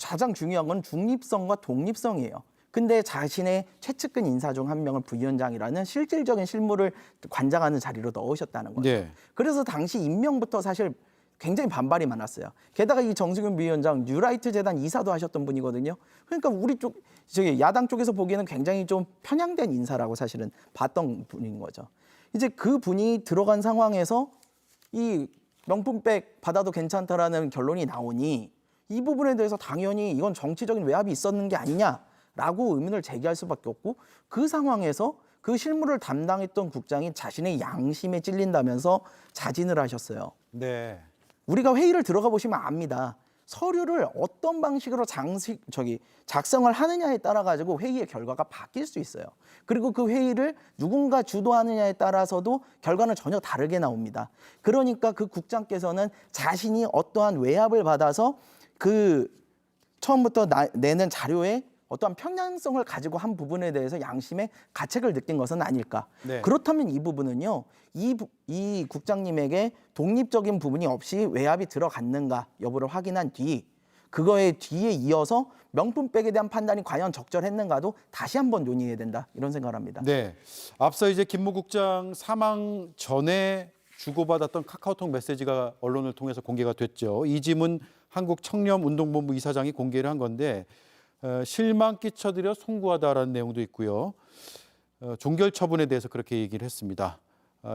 가장 중요한 건 중립성과 독립성이에요. 근데 자신의 최측근 인사 중 한 명을 부위원장이라는 실질적인 실무를 관장하는 자리로 넣으셨다는 거죠. 네. 그래서 당시 임명부터 사실 굉장히 반발이 많았어요. 게다가 이 정승윤 부위원장 뉴라이트 재단 이사도 하셨던 분이거든요. 그러니까 우리 저기 야당 쪽에서 보기에는 굉장히 좀 편향된 인사라고 사실은 봤던 분인 거죠. 이제 그 분이 들어간 상황에서 이 명품백 받아도 괜찮다라는 결론이 나오니 이 부분에 대해서 당연히 이건 정치적인 외압이 있었는 게 아니냐라고 의문을 제기할 수밖에 없고, 그 상황에서 그 실무를 담당했던 국장이 자신의 양심에 찔린다면서 자진을 하셨어요. 네. 우리가 회의를 들어가 보시면 압니다. 서류를 어떤 방식으로 작성을 하느냐에 따라 가지고 회의의 결과가 바뀔 수 있어요. 그리고 그 회의를 누군가 주도하느냐에 따라서도 결과는 전혀 다르게 나옵니다. 그러니까 그 국장께서는 자신이 어떠한 외압을 받아서 그 처음부터 내는 자료에 어떠한 편향성을 가지고 한 부분에 대해서 양심의 가책을 느낀 것은 아닐까. 네. 그렇다면 이 부분은요. 이 국장님에게 독립적인 부분이 없이 외압이 들어갔는가 여부를 확인한 뒤, 그거에 뒤에 이어서 명품백에 대한 판단이 과연 적절했는가도 다시 한번 논의해야 된다, 이런 생각을 합니다. 네. 앞서 이제 김모 국장 사망 전에 주고받았던 카카오톡 메시지가 언론을 통해서 공개가 됐죠. 이지문 한국청렴운동본부 이사장이 공개를 한 건데 실망 끼쳐드려 송구하다라는 내용도 있고요. 종결 처분에 대해서 그렇게 얘기를 했습니다.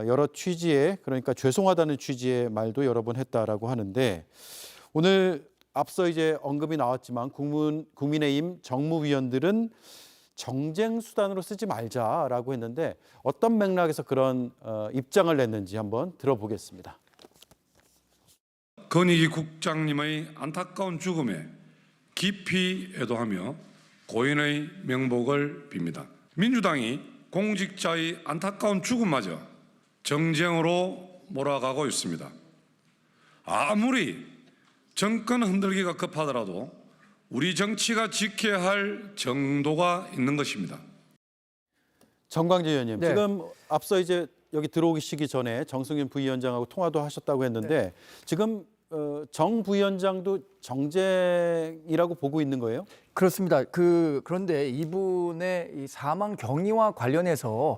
여러 취지의, 그러니까 죄송하다는 취지의 말도 여러 번 했다라고 하는데, 오늘 앞서 이제 언급이 나왔지만 국민의힘 정무위원들은 정쟁 수단으로 쓰지 말자라고 했는데 어떤 맥락에서 그런 입장을 냈는지 한번 들어보겠습니다. 건익위 국장님의 안타까운 죽음에 깊이 애도하며 고인의 명복을 빕니다. 민주당이 공직자의 안타까운 죽음마저 정쟁으로 몰아가고 있습니다. 아무리 정권 흔들기가 급하더라도 우리 정치가 지켜야 할 정도가 있는 것입니다. 정광재 의원님, 네. 지금 앞서 이제 여기 들어오시기 전에 정승윤 부위원장하고 통화도 하셨다고 했는데 네. 지금 정 부위원장도 정쟁이라고 보고 있는 거예요? 그렇습니다. 그런데 이분의 이 사망 경위와 관련해서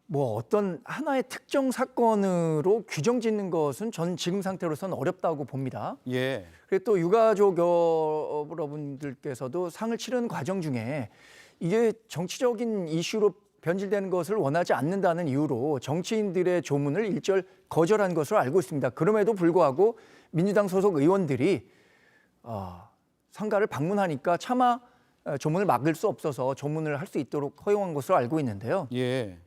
뭐 어떤 하나의 특정 사건으로 규정 짓는 것은 전 지금 상태로서는 어렵다고 봅니다. 예. 그리고 또 유가족 여러분들께서도 상을 치르는 과정 중에 이게 정치적인 이슈로 변질되는 것을 원하지 않는다는 이유로 정치인들의 조문을 일절 거절한 것으로 알고 있습니다. 그럼에도 불구하고 민주당 소속 의원들이 상가를 방문하니까 차마 조문을 막을 수 없어서 조문을 할 수 있도록 허용한 것으로 알고 있는데요. 예.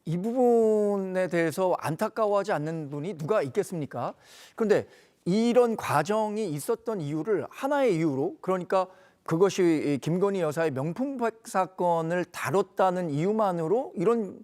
이 부분에 대해서 안타까워하지 않는 분이 누가 있겠습니까? 그런데 이런 과정이 있었던 이유를 하나의 이유로, 그러니까 그것이 김건희 여사의 명품백 사건을 다뤘다는 이유만으로 이런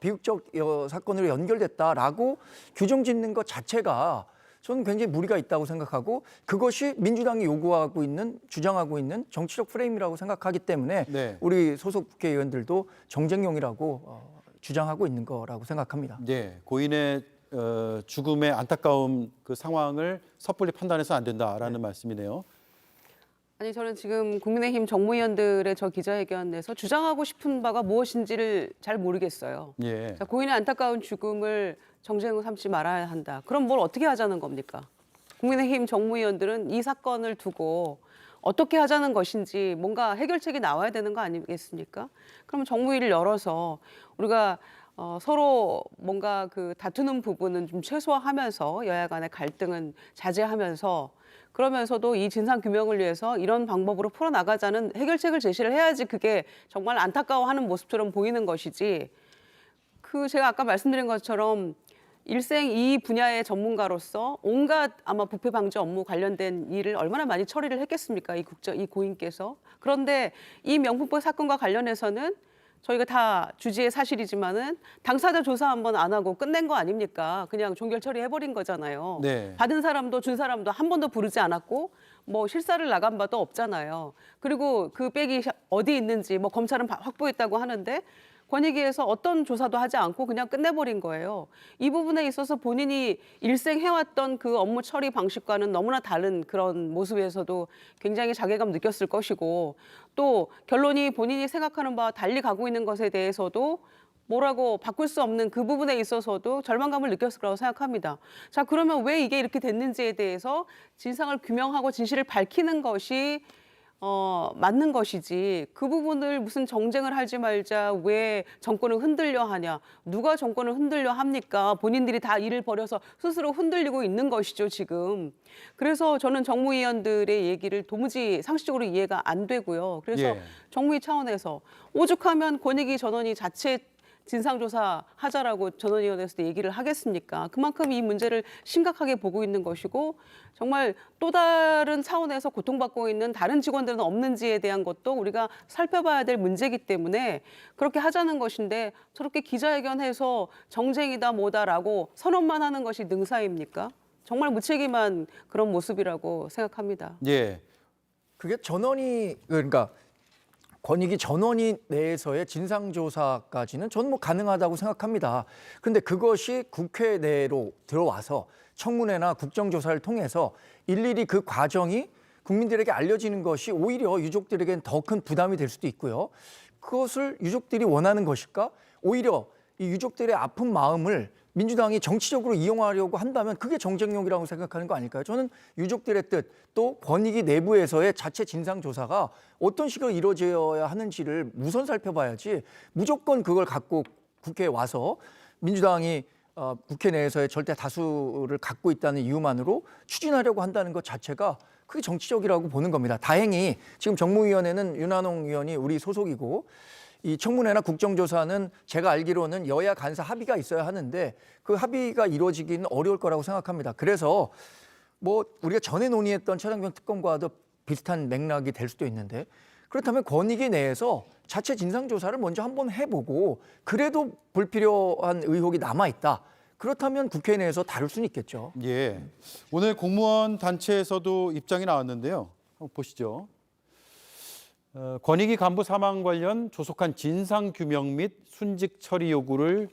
비극적 사건으로 연결됐다라고 규정짓는 것 자체가 저는 굉장히 무리가 있다고 생각하고, 그것이 민주당이 요구하고 있는, 주장하고 있는 정치적 프레임이라고 생각하기 때문에 네. 우리 소속 국회의원들도 정쟁용이라고 주장하고 있는 거라고 생각합니다. 네. 고인의 죽음의 안타까운 그 상황을 섣불리 판단해서 안 된다라는 말씀이네요. 아니 저는 지금 국민의힘 정무위원들의 저 기자회견에서 주장하고 싶은 바가 무엇인지를 잘 모르겠어요. 예. 자, 고인의 안타까운 죽음을 정쟁으로 삼지 말아야 한다. 그럼 뭘 어떻게 하자는 겁니까? 국민의힘 정무위원들은 이 사건을 두고 어떻게 하자는 것인지 뭔가 해결책이 나와야 되는 거 아니겠습니까? 그러면 정무위를 열어서 우리가 서로 뭔가 그 다투는 부분은 좀 최소화하면서 여야 간의 갈등은 자제하면서 그러면서도 이 진상 규명을 위해서 이런 방법으로 풀어나가자는 해결책을 제시를 해야지 그게 정말 안타까워하는 모습처럼 보이는 것이지. 그 제가 아까 말씀드린 것처럼 일생 이 분야의 전문가로서 온갖 아마 부패 방지 업무 관련된 일을 얼마나 많이 처리를 했겠습니까? 이 고인께서. 그런데 이 명품백 사건과 관련해서는 저희가 다 주지의 사실이지만은 당사자 조사 한번 안 하고 끝낸 거 아닙니까? 그냥 종결 처리해버린 거잖아요. 네. 받은 사람도 준 사람도 한 번도 부르지 않았고 뭐 실사를 나간 바도 없잖아요. 그리고 그 백이 어디 있는지 뭐 검찰은 확보했다고 하는데 권익위에서 어떤 조사도 하지 않고 그냥 끝내버린 거예요. 이 부분에 있어서 본인이 일생 해왔던 그 업무 처리 방식과는 너무나 다른 그런 모습에서도 굉장히 자괴감 느꼈을 것이고 또 결론이 본인이 생각하는 바와 달리 가고 있는 것에 대해서도 뭐라고 바꿀 수 없는 그 부분에 있어서도 절망감을 느꼈을 거라고 생각합니다. 자, 그러면 왜 이게 이렇게 됐는지에 대해서 진상을 규명하고 진실을 밝히는 것이 맞는 것이지 그 부분을 무슨 정쟁을 하지 말자 왜 정권을 흔들려 하냐 누가 정권을 흔들려 합니까 본인들이 다 일을 벌여서 스스로 흔들리고 있는 것이죠 지금. 그래서 저는 정무위원들의 얘기를 도무지 상식적으로 이해가 안 되고요. 그래서 정무위 차원에서 오죽하면 권익위 전원이 자체 진상조사 하자라고 전원위원회에서 얘기를 하겠습니까? 그만큼 이 문제를 심각하게 보고 있는 것이고 정말 또 다른 차원에서 고통받고 있는 다른 직원들은 없는지에 대한 것도 우리가 살펴봐야 될 문제이기 때문에 그렇게 하자는 것인데 저렇게 기자회견해서 정쟁이다 뭐다라고 선언만 하는 것이 능사입니까? 정말 무책임한 그런 모습이라고 생각합니다. 예. 그게 전원이 그러니까 권익위 전원위 내에서의 진상조사까지는 저는 뭐 가능하다고 생각합니다. 그런데 그것이 국회 내로 들어와서 청문회나 국정조사를 통해서 일일이 그 과정이 국민들에게 알려지는 것이 오히려 유족들에게는 더 큰 부담이 될 수도 있고요. 그것을 유족들이 원하는 것일까? 오히려 이 유족들의 아픈 마음을 민주당이 정치적으로 이용하려고 한다면 그게 정쟁용이라고 생각하는 거 아닐까요? 저는 유족들의 뜻, 또 권익위 내부에서의 자체 진상조사가 어떤 식으로 이루어져야 하는지를 우선 살펴봐야지 무조건 그걸 갖고 국회에 와서 민주당이 국회 내에서의 절대 다수를 갖고 있다는 이유만으로 추진하려고 한다는 것 자체가 그게 정치적이라고 보는 겁니다. 다행히 지금 정무위원회는 윤한홍 의원이 우리 소속이고 이 청문회나 국정조사는 제가 알기로는 여야 간사 합의가 있어야 하는데 그 합의가 이루어지기는 어려울 거라고 생각합니다. 그래서 뭐 우리가 전에 논의했던 최상병 특검과도 비슷한 맥락이 될 수도 있는데 그렇다면 권익위 내에서 자체 진상조사를 먼저 한번 해보고 그래도 불필요한 의혹이 남아있다. 그렇다면 국회 내에서 다룰 수는 있겠죠. 예. 오늘 공무원 단체에서도 입장이 나왔는데요. 한번 보시죠. 권익위 간부 사망 관련 조속한 진상 규명 및 순직 처리 요구를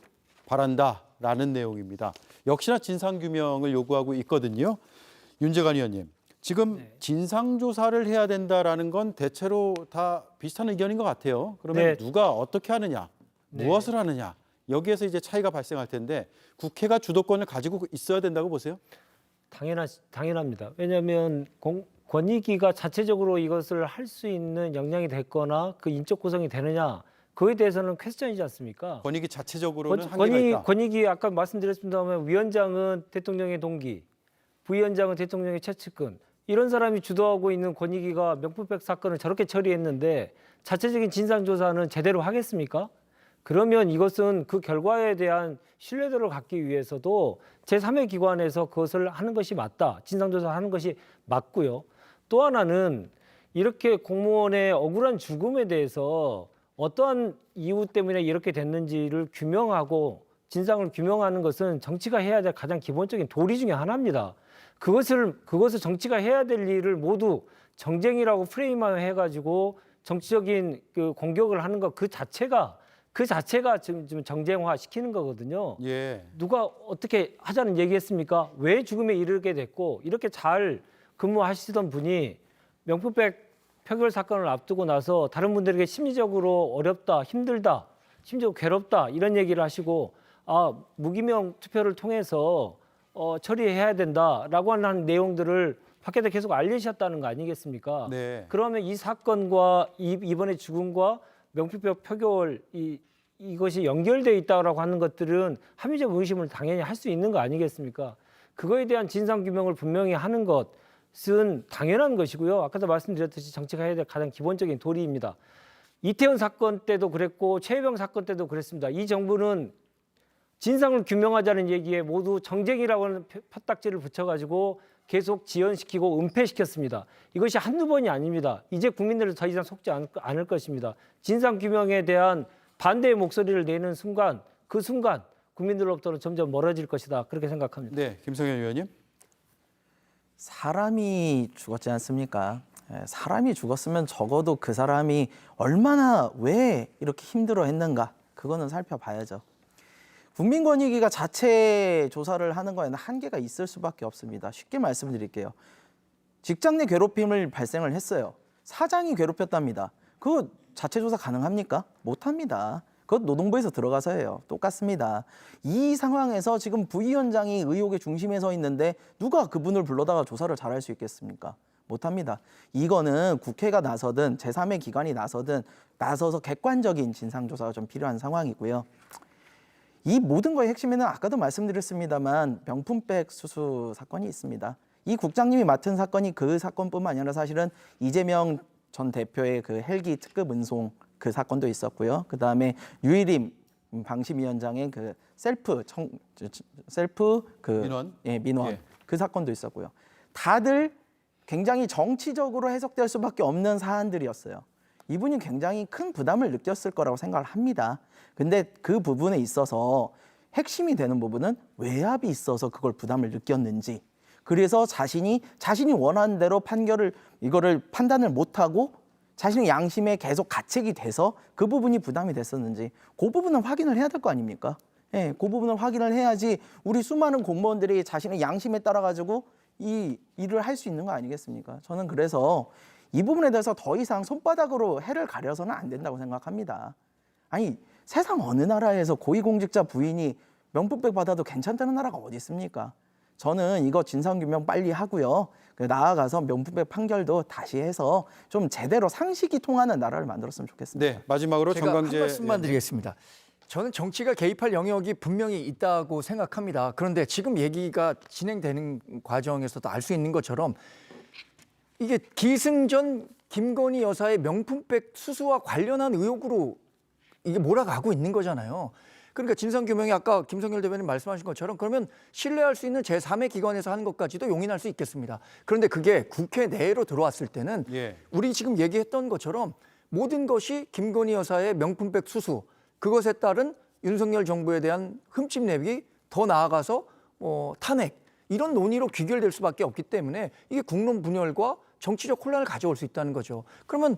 바란다라는 내용입니다. 역시나 진상 규명을 요구하고 있거든요. 윤재관 의원님, 지금 진상 조사를 해야 된다라는 건 대체로 다 비슷한 의견인 것 같아요. 그러면 누가 어떻게 하느냐, 무엇을 하느냐 여기에서 이제 차이가 발생할 텐데 국회가 주도권을 가지고 있어야 된다고 보세요? 당연합니다. 왜냐하면 권익위가 자체적으로 이것을 할 수 있는 역량이 됐거나 그 인적 구성이 되느냐 그에 대해서는 퀘스천이지 않습니까? 권익위 자체적으로는 한계가 있다. 권익위 아까 말씀드렸습니다만 위원장은 대통령의 동기, 부위원장은 대통령의 최측근 이런 사람이 주도하고 있는 권익위가 명품백 사건을 저렇게 처리했는데 자체적인 진상조사는 제대로 하겠습니까? 그러면 이것은 그 결과에 대한 신뢰도를 갖기 위해서도 제3의 기관에서 그것을 하는 것이 맞다. 진상조사하는 것이 맞고요. 또 하나는 이렇게 공무원의 억울한 죽음에 대해서 어떠한 이유 때문에 이렇게 됐는지를 규명하고 진상을 규명하는 것은 정치가 해야 될 가장 기본적인 도리 중에 하나입니다. 그것을 정치가 해야 될 일을 모두 정쟁이라고 프레임화해가지고 정치적인 그 공격을 하는 것 그 자체가 지금 정쟁화 시키는 거거든요. 누가 어떻게 하자는 얘기했습니까? 왜 죽음에 이르게 됐고 이렇게 잘 근무하시던 분이 명품백 표결 사건을 앞두고 나서 다른 분들에게 심리적으로 어렵다, 힘들다, 심지어 괴롭다 이런 얘기를 하시고 무기명 투표를 통해서 처리해야 된다라고 하는 내용들을 밖에다 계속 알리셨다는 거 아니겠습니까? 네. 그러면 이 사건과 이번에 죽음과 명품표 표결 이것이 연결되어 있다고 하는 것들은 합리적 의심을 당연히 할 수 있는 거 아니겠습니까? 그거에 대한 진상규명을 분명히 하는 것은 당연한 것이고요. 아까도 말씀드렸듯이 정치가 해야 될 가장 기본적인 도리입니다. 이태원 사건 때도 그랬고 최혜병 사건 때도 그랬습니다. 이 정부는 진상을 규명하자는 얘기에 모두 정쟁이라고 하는 혓딱지를 붙여가지고 계속 지연시키고 은폐시켰습니다. 이것이 한두 번이 아닙니다. 이제 국민들은 더 이상 속지 않을 것입니다. 진상규명에 대한 반대의 목소리를 내는 순간, 그 순간 국민들로부터는 점점 멀어질 것이다. 그렇게 생각합니다. 네, 김성현 의원님. 사람이 죽었지 않습니까? 사람이 죽었으면 적어도 그 사람이 얼마나 왜 이렇게 힘들어 했는가 그거는 살펴봐야죠. 국민권익위가 자체 조사를 하는 거에는 한계가 있을 수밖에 없습니다. 쉽게 말씀드릴게요. 직장 내 괴롭힘을 발생을 했어요. 사장이 괴롭혔답니다. 그거 자체 조사 가능합니까? 못합니다. 그것 노동부에서 들어가서 해요. 똑같습니다. 이 상황에서 지금 부위원장이 의혹의 중심에 서 있는데 누가 그분을 불러다가 조사를 잘할 수 있겠습니까? 못합니다. 이거는 국회가 나서든 제3의 기관이 나서서 객관적인 진상조사가 좀 필요한 상황이고요. 이 모든 거의 핵심에는 아까도 말씀드렸습니다만 명품백 수수 사건이 있습니다. 이 국장님이 맡은 사건이 그 사건뿐만 아니라 사실은 이재명 전 대표의 그 헬기 특급 운송 그 사건도 있었고요. 그 다음에 유일임 방심위원장의 그 민원 그 사건도 있었고요. 다들 굉장히 정치적으로 해석될 수밖에 없는 사안들이었어요. 이분이 굉장히 큰 부담을 느꼈을 거라고 생각을 합니다. 근데 그 부분에 있어서 핵심이 되는 부분은 외압이 있어서 그걸 부담을 느꼈는지, 그래서 자신이 원하는 대로 이거를 판단을 못하고 자신의 양심에 계속 가책이 돼서 그 부분이 부담이 됐었는지 그 부분은 확인을 해야 될 거 아닙니까? 예, 그 부분을 확인을 해야지 우리 수많은 공무원들이 자신의 양심에 따라 가지고 이 일을 할 수 있는 거 아니겠습니까? 저는 그래서 이 부분에 대해서 더 이상 손바닥으로 해를 가려서는 안 된다고 생각합니다. 아니, 세상 어느 나라에서 고위공직자 부인이 명품백 받아도 괜찮다는 나라가 어디 있습니까? 저는 이거 진상규명 빨리 하고요. 나아가서 명품백 판결도 다시 해서 좀 제대로 상식이 통하는 나라를 만들었으면 좋겠습니다. 네, 마지막으로 제가 정광재 한 말씀만 드리겠습니다. 저는 정치가 개입할 영역이 분명히 있다고 생각합니다. 그런데 지금 얘기가 진행되는 과정에서도 알 수 있는 것처럼 이게 기승전 김건희 여사의 명품백 수수와 관련한 의혹으로 이게 몰아가고 있는 거잖아요. 그러니까 진상규명이 아까 김성열 대변인 말씀하신 것처럼 그러면 신뢰할 수 있는 제3의 기관에서 하는 것까지도 용인할 수 있겠습니다. 그런데 그게 국회 내로 들어왔을 때는 우리 지금 얘기했던 것처럼 모든 것이 김건희 여사의 명품백 수수, 그것에 따른 윤석열 정부에 대한 흠집 내기, 더 나아가서 탄핵, 이런 논의로 귀결될 수밖에 없기 때문에 이게 국론 분열과 정치적 혼란을 가져올 수 있다는 거죠. 그러면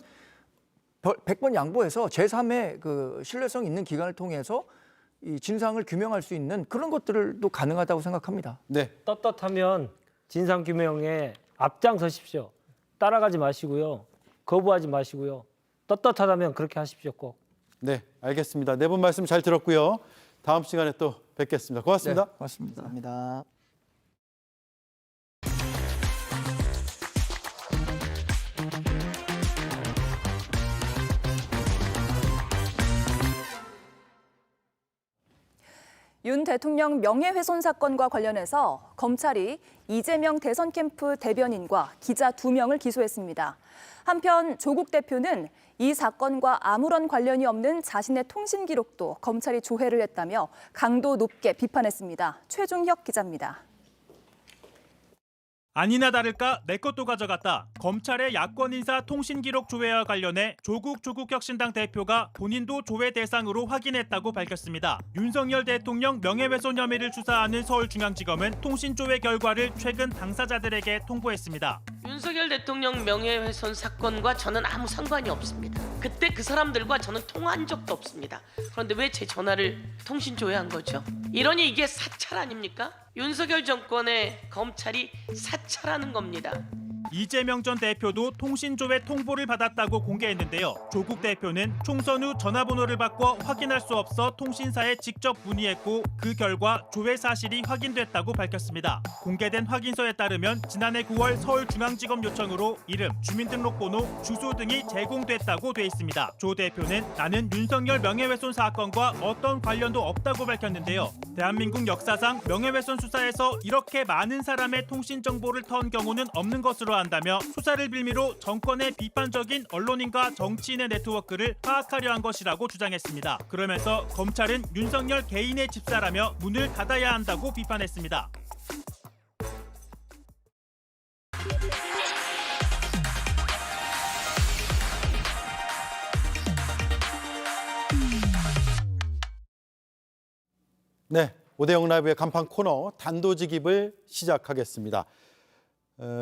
100번 양보해서 제3의 그 신뢰성 있는 기관을 통해서 이 진상을 규명할 수 있는 그런 것들도 가능하다고 생각합니다. 네. 떳떳하면 진상규명에 앞장서십시오. 따라가지 마시고요. 거부하지 마시고요. 떳떳하다면 그렇게 하십시오, 꼭. 네, 알겠습니다. 네 분 말씀 잘 들었고요. 다음 시간에 또 뵙겠습니다. 고맙습니다. 네, 고맙습니다. 감사합니다. 윤 대통령 명예훼손 사건과 관련해서 검찰이 이재명 대선 캠프 대변인과 기자 2명을 기소했습니다. 한편 조국 대표는 이 사건과 아무런 관련이 없는 자신의 통신 기록도 검찰이 조회를 했다며 강도 높게 비판했습니다. 최종혁 기자입니다. 아니나 다를까 내 것도 가져갔다. 검찰의 야권 인사 통신 기록 조회와 관련해 조국 혁신당 대표가 본인도 조회 대상으로 확인했다고 밝혔습니다. 윤석열 대통령 명예훼손 혐의를 수사하는 서울중앙지검은 통신 조회 결과를 최근 당사자들에게 통보했습니다. 윤석열 대통령 명예훼손 사건과 저는 아무 상관이 없습니다. 그때 그 사람들과 저는 통화한 적도 없습니다. 그런데 왜 제 전화를 통신 조회한 거죠? 이러니 이게 사찰 아닙니까? 윤석열 정권의 검찰이 사찰하는 겁니다. 이재명 전 대표도 통신조회 통보를 받았다고 공개했는데요. 조국 대표는 총선 후 전화번호를 바꿔 확인할 수 없어 통신사에 직접 문의했고 그 결과 조회 사실이 확인됐다고 밝혔습니다. 공개된 확인서에 따르면 지난해 9월 서울중앙지검 요청으로 이름, 주민등록번호, 주소 등이 제공됐다고 돼 있습니다. 조 대표는 나는 윤석열 명예훼손 사건과 어떤 관련도 없다고 밝혔는데요. 대한민국 역사상 명예훼손 수사에서 이렇게 많은 사람의 통신 정보를 턴 경우는 없는 것으로 한다며 수사를 빌미로 정권의 비판적인 언론인과 정치인의 네트워크를 파악하려 한 것이라고 주장했습니다. 그러면서 검찰은 윤석열 개인의 집사라며 문을 닫아야 한다고 비판했습니다. 네, 오대영 라이브의 간판 코너 단도직입을 시작하겠습니다.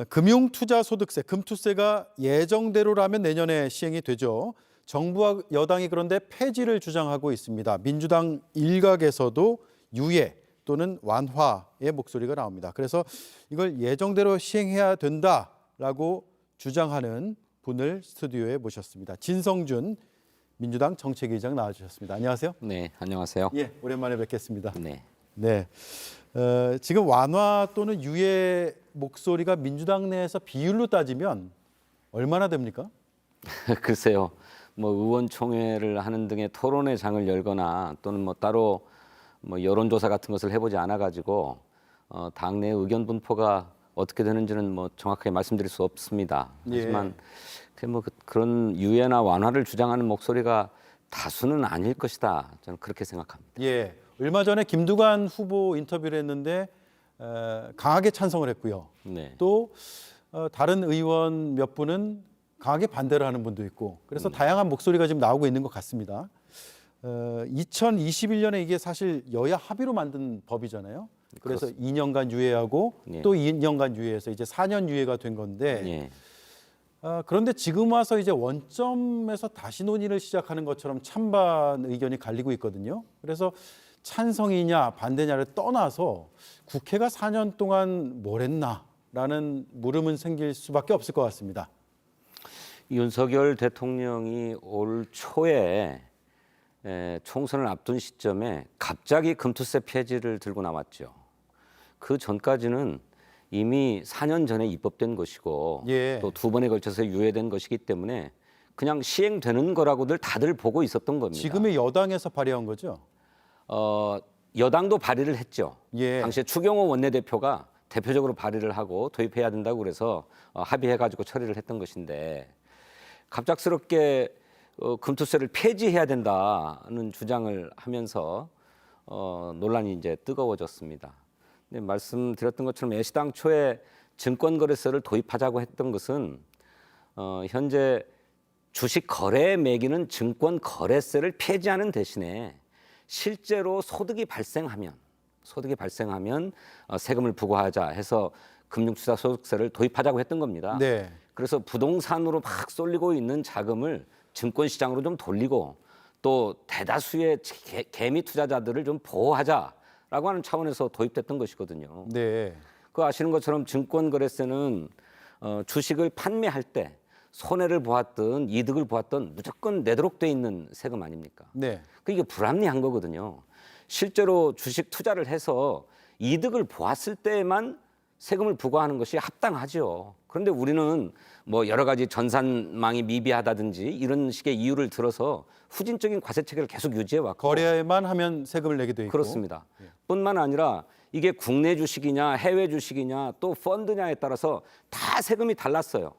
금융투자소득세, 금투세가 예정대로라면 내년에 시행이 되죠. 정부와 여당이 그런데 폐지를 주장하고 있습니다. 민주당 일각에서도 유예 또는 완화의 목소리가 나옵니다. 그래서 이걸 예정대로 시행해야 된다라고 주장하는 분을 스튜디오에 모셨습니다. 진성준 민주당 정책위의장 나와주셨습니다. 안녕하세요. 네, 안녕하세요. 예, 오랜만에 뵙겠습니다. 네. 네, 지금 완화 또는 유예 목소리가 민주당 내에서 비율로 따지면 얼마나 됩니까? 글쎄요, 뭐 의원총회를 하는 등의 토론회 장을 열거나 또는 뭐 따로 뭐 여론조사 같은 것을 해보지 않아가지고 당내 의견 분포가 어떻게 되는지는 뭐 정확하게 말씀드릴 수 없습니다. 하지만 그런 유예나 완화를 주장하는 목소리가 다수는 아닐 것이다. 저는 그렇게 생각합니다. 예, 얼마 전에 김두관 후보 인터뷰를 했는데 강하게 찬성을 했고요. 네. 또 다른 의원 몇 분은 강하게 반대를 하는 분도 있고 그래서 다양한 목소리가 지금 나오고 있는 것 같습니다. 2021년에 이게 사실 여야 합의로 만든 법이잖아요. 그래서 그렇습니다. 2년간 유예하고 예. 또 2년간 유예해서 이제 4년 유예가 된 건데 예. 그런데 지금 와서 이제 원점에서 다시 논의를 시작하는 것처럼 찬반 의견이 갈리고 있거든요. 그래서 찬성이냐 반대냐를 떠나서 국회가 4년 동안 뭘 했나라는 물음은 생길 수밖에 없을 것 같습니다. 윤석열 대통령이 올 초에 총선을 앞둔 시점에 갑자기 금투세 폐지를 들고 나왔죠. 그 전까지는 이미 4년 전에 입법된 것이고 예. 또 2번에 걸쳐서 유예된 것이기 때문에 그냥 시행되는 거라고들 다들 보고 있었던 겁니다. 지금의 여당에서 발의한 거죠? 여당도 발의를 했죠. 예. 당시에 추경호 원내대표가 대표적으로 발의를 하고 도입해야 된다고 그래서 합의해가지고 처리를 했던 것인데 갑작스럽게 금투세를 폐지해야 된다는 주장을 하면서 논란이 이제 뜨거워졌습니다. 근데 말씀드렸던 것처럼 애시당초에 증권거래세를 도입하자고 했던 것은 현재 주식 거래에 매기는 증권거래세를 폐지하는 대신에 실제로 소득이 발생하면 세금을 부과하자 해서 금융투자소득세를 도입하자고 했던 겁니다. 네. 그래서 부동산으로 막 쏠리고 있는 자금을 증권시장으로 좀 돌리고 또 대다수의 개미 투자자들을 좀 보호하자라고 하는 차원에서 도입됐던 것이거든요. 네. 그 아시는 것처럼 증권거래세는 주식을 판매할 때 손해를 보았든 이득을 보았든 무조건 내도록 돼 있는 세금 아닙니까? 네. 이게 불합리한 거거든요. 실제로 주식 투자를 해서 이득을 보았을 때만 세금을 부과하는 것이 합당하죠. 그런데 우리는 뭐 여러 가지 전산망이 미비하다든지 이런 식의 이유를 들어서 후진적인 과세 체계를 계속 유지해 왔고 거래만 하면 세금을 내게 돼 있고 그렇습니다. 뿐만 아니라 이게 국내 주식이냐 해외 주식이냐 또 펀드냐에 따라서 다 세금이 달랐어요.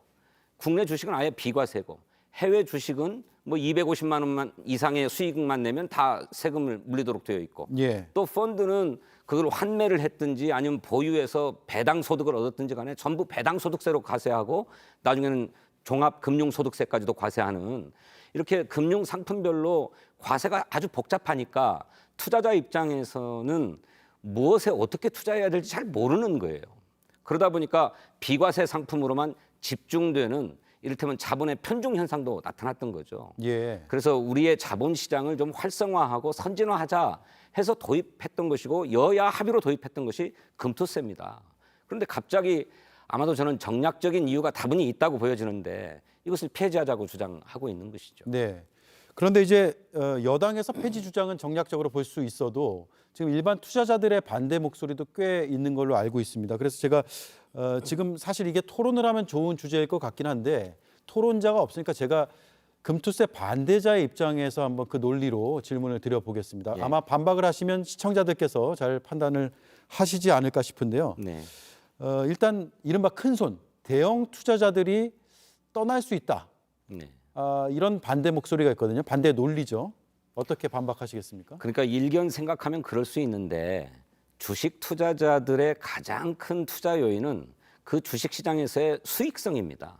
국내 주식은 아예 비과세고 해외 주식은 뭐 250만 원만 이상의 수익만 내면 다 세금을 물리도록 되어 있고 예. 또 펀드는 그걸 환매를 했든지 아니면 보유해서 배당 소득을 얻었든지 간에 전부 배당 소득세로 과세하고 나중에는 종합 금융 소득세까지도 과세하는 이렇게 금융 상품별로 과세가 아주 복잡하니까 투자자 입장에서는 무엇에 어떻게 투자해야 될지 잘 모르는 거예요. 그러다 보니까 비과세 상품으로만 집중되는 이를테면 자본의 편중 현상도 나타났던 거죠. 예. 그래서 우리의 자본 시장을 좀 활성화하고 선진화하자 해서 도입했던 것이고 여야 합의로 도입했던 것이 금투세입니다. 그런데 갑자기 아마도 저는 정략적인 이유가 다분히 있다고 보여지는데 이것을 폐지하자고 주장하고 있는 것이죠. 네. 그런데 이제 여당에서 폐지 주장은 정략적으로 볼 수 있어도 지금 일반 투자자들의 반대 목소리도 꽤 있는 걸로 알고 있습니다. 그래서 제가 지금 사실 이게 토론을 하면 좋은 주제일 것 같긴 한데 토론자가 없으니까 제가 금투세 반대자의 입장에서 한번 그 논리로 질문을 드려보겠습니다. 예. 아마 반박을 하시면 시청자들께서 잘 판단을 하시지 않을까 싶은데요. 네. 일단 이른바 큰손, 대형 투자자들이 떠날 수 있다. 네. 이런 반대 목소리가 있거든요. 반대 논리죠. 어떻게 반박하시겠습니까? 그러니까 일견 생각하면 그럴 수 있는데 주식 투자자들의 가장 큰 투자 요인은 그 주식 시장에서의 수익성입니다.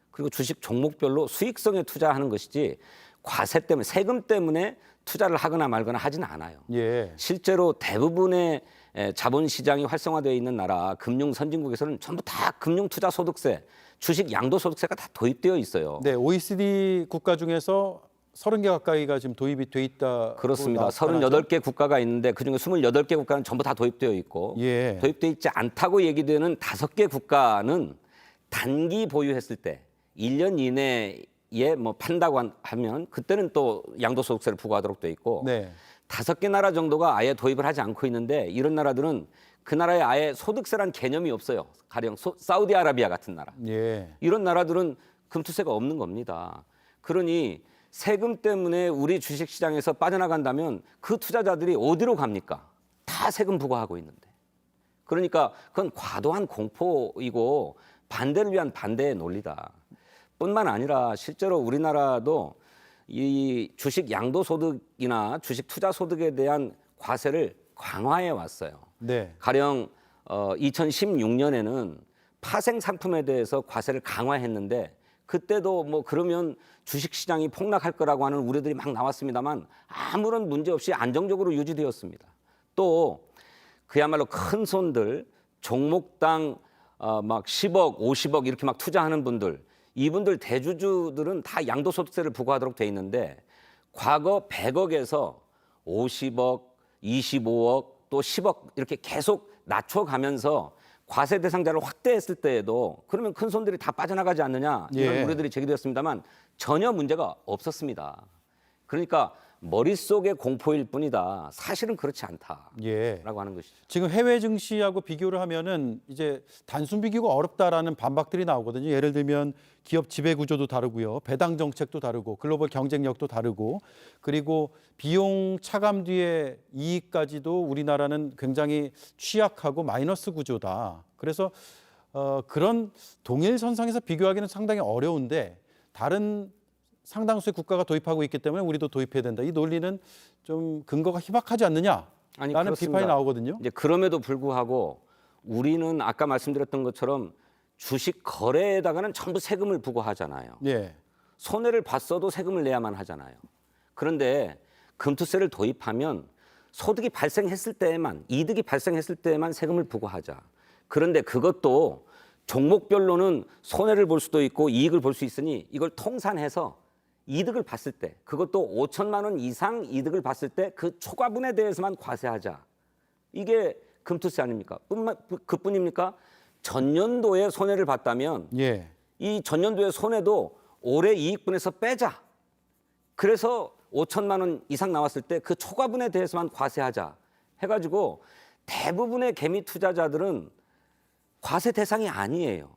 그리고 주식 종목별로 수익성에 투자하는 것이지 과세 때문에 세금 때문에 투자를 하거나 말거나 하진 않아요. 예. 실제로 대부분의 자본 시장이 활성화되어 있는 나라 금융 선진국에서는 전부 다 금융 투자 소득세, 주식 양도 소득세가 다 도입되어 있어요. 네, OECD 국가 중에서 30개 가까이가 지금 도입이 돼 있다. 그렇습니다. 38개 국가가 있는데 그중에 28개 국가는 전부 다 도입되어 있고 예. 도입되어 있지 않다고 얘기되는 5개 국가는 단기 보유했을 때 1년 이내에 뭐 판다고 하면 그때는 또 양도소득세를 부과하도록 되어 있고 네. 5개 나라 정도가 아예 도입을 하지 않고 있는데 이런 나라들은 그 나라에 아예 소득세란 개념이 없어요. 가령 사우디아라비아 같은 나라. 예. 이런 나라들은 금투세가 없는 겁니다. 그러니 세금 때문에 우리 주식시장에서 빠져나간다면 그 투자자들이 어디로 갑니까? 다 세금 부과하고 있는데. 그러니까 그건 과도한 공포이고 반대를 위한 반대의 논리다. 뿐만 아니라 실제로 우리나라도 이 주식 양도소득이나 주식 투자소득에 대한 과세를 강화해 왔어요. 네. 가령 2016년에는 파생 상품에 대해서 과세를 강화했는데 그때도 뭐 그러면 주식시장이 폭락할 거라고 하는 우려들이 막 나왔습니다만 아무런 문제 없이 안정적으로 유지되었습니다. 또 그야말로 큰 손들 종목당 막 10억, 50억 이렇게 막 투자하는 분들 이분들 대주주들은 다 양도소득세를 부과하도록 돼 있는데 과거 100억에서 50억, 25억 또 10억 이렇게 계속 낮춰가면서 과세 대상자를 확대했을 때에도 그러면 큰 손들이 다 빠져나가지 않느냐 이런 예. 우려들이 제기되었습니다만 전혀 문제가 없었습니다. 그러니까 머릿속의 공포일 뿐이다. 사실은 그렇지 않다라고 예. 하는 것이죠. 지금 해외 증시하고 비교를 하면은 이제 단순 비교가 어렵다라는 반박들이 나오거든요. 예를 들면 기업 지배 구조도 다르고요. 배당 정책도 다르고 글로벌 경쟁력도 다르고 그리고 비용 차감 뒤에 이익까지도 우리나라는 굉장히 취약하고 마이너스 구조다. 그래서 그런 동일 선상에서 비교하기는 상당히 어려운데 다른 상당수의 국가가 도입하고 있기 때문에 우리도 도입해야 된다. 이 논리는 좀 근거가 희박하지 않느냐라는 그렇습니다. 비판이 나오거든요. 이제 그럼에도 불구하고 우리는 아까 말씀드렸던 것처럼 주식 거래에다가는 전부 세금을 부과하잖아요. 예. 손해를 봤어도 세금을 내야만 하잖아요. 그런데 금투세를 도입하면 소득이 발생했을 때에만 이득이 발생했을 때에만 세금을 부과하자. 그런데 그것도 종목별로는 손해를 볼 수도 있고 이익을 볼 수 있으니 이걸 통산해서 이득을 봤을 때 그것도 5천만 원 이상 이득을 봤을 때 그 초과분에 대해서만 과세하자. 이게 금투세 아닙니까? 그뿐입니까? 전년도에 손해를 봤다면 예. 이 전년도의 손해도 올해 이익분에서 빼자. 그래서 5천만 원 이상 나왔을 때 그 초과분에 대해서만 과세하자 해가지고 대부분의 개미 투자자들은 과세 대상이 아니에요.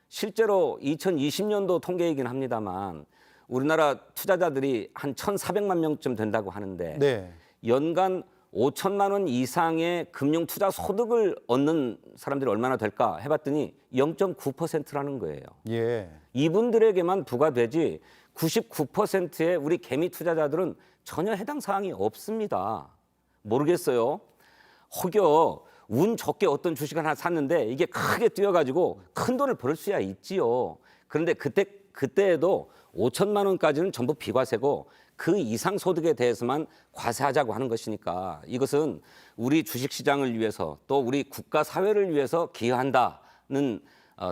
실제로 2020년도 통계이긴 합니다만 우리나라 투자자들이 한 1,400만 명쯤 된다고 하는데 네. 연간 5천만 원 이상의 금융 투자 소득을 얻는 사람들이 얼마나 될까 해봤더니 0.9%라는 거예요. 예. 이분들에게만 부과되지 99%의 우리 개미 투자자들은 전혀 해당 사항이 없습니다. 모르겠어요. 혹여 운 좋게 어떤 주식 하나 샀는데 이게 크게 뛰어가지고 큰 돈을 벌 수야 있지요. 그런데 그때에도 5천만 원까지는 전부 비과세고 그 이상 소득에 대해서만 과세하자고 하는 것이니까 이것은 우리 주식시장을 위해서 또 우리 국가 사회를 위해서 기여한다는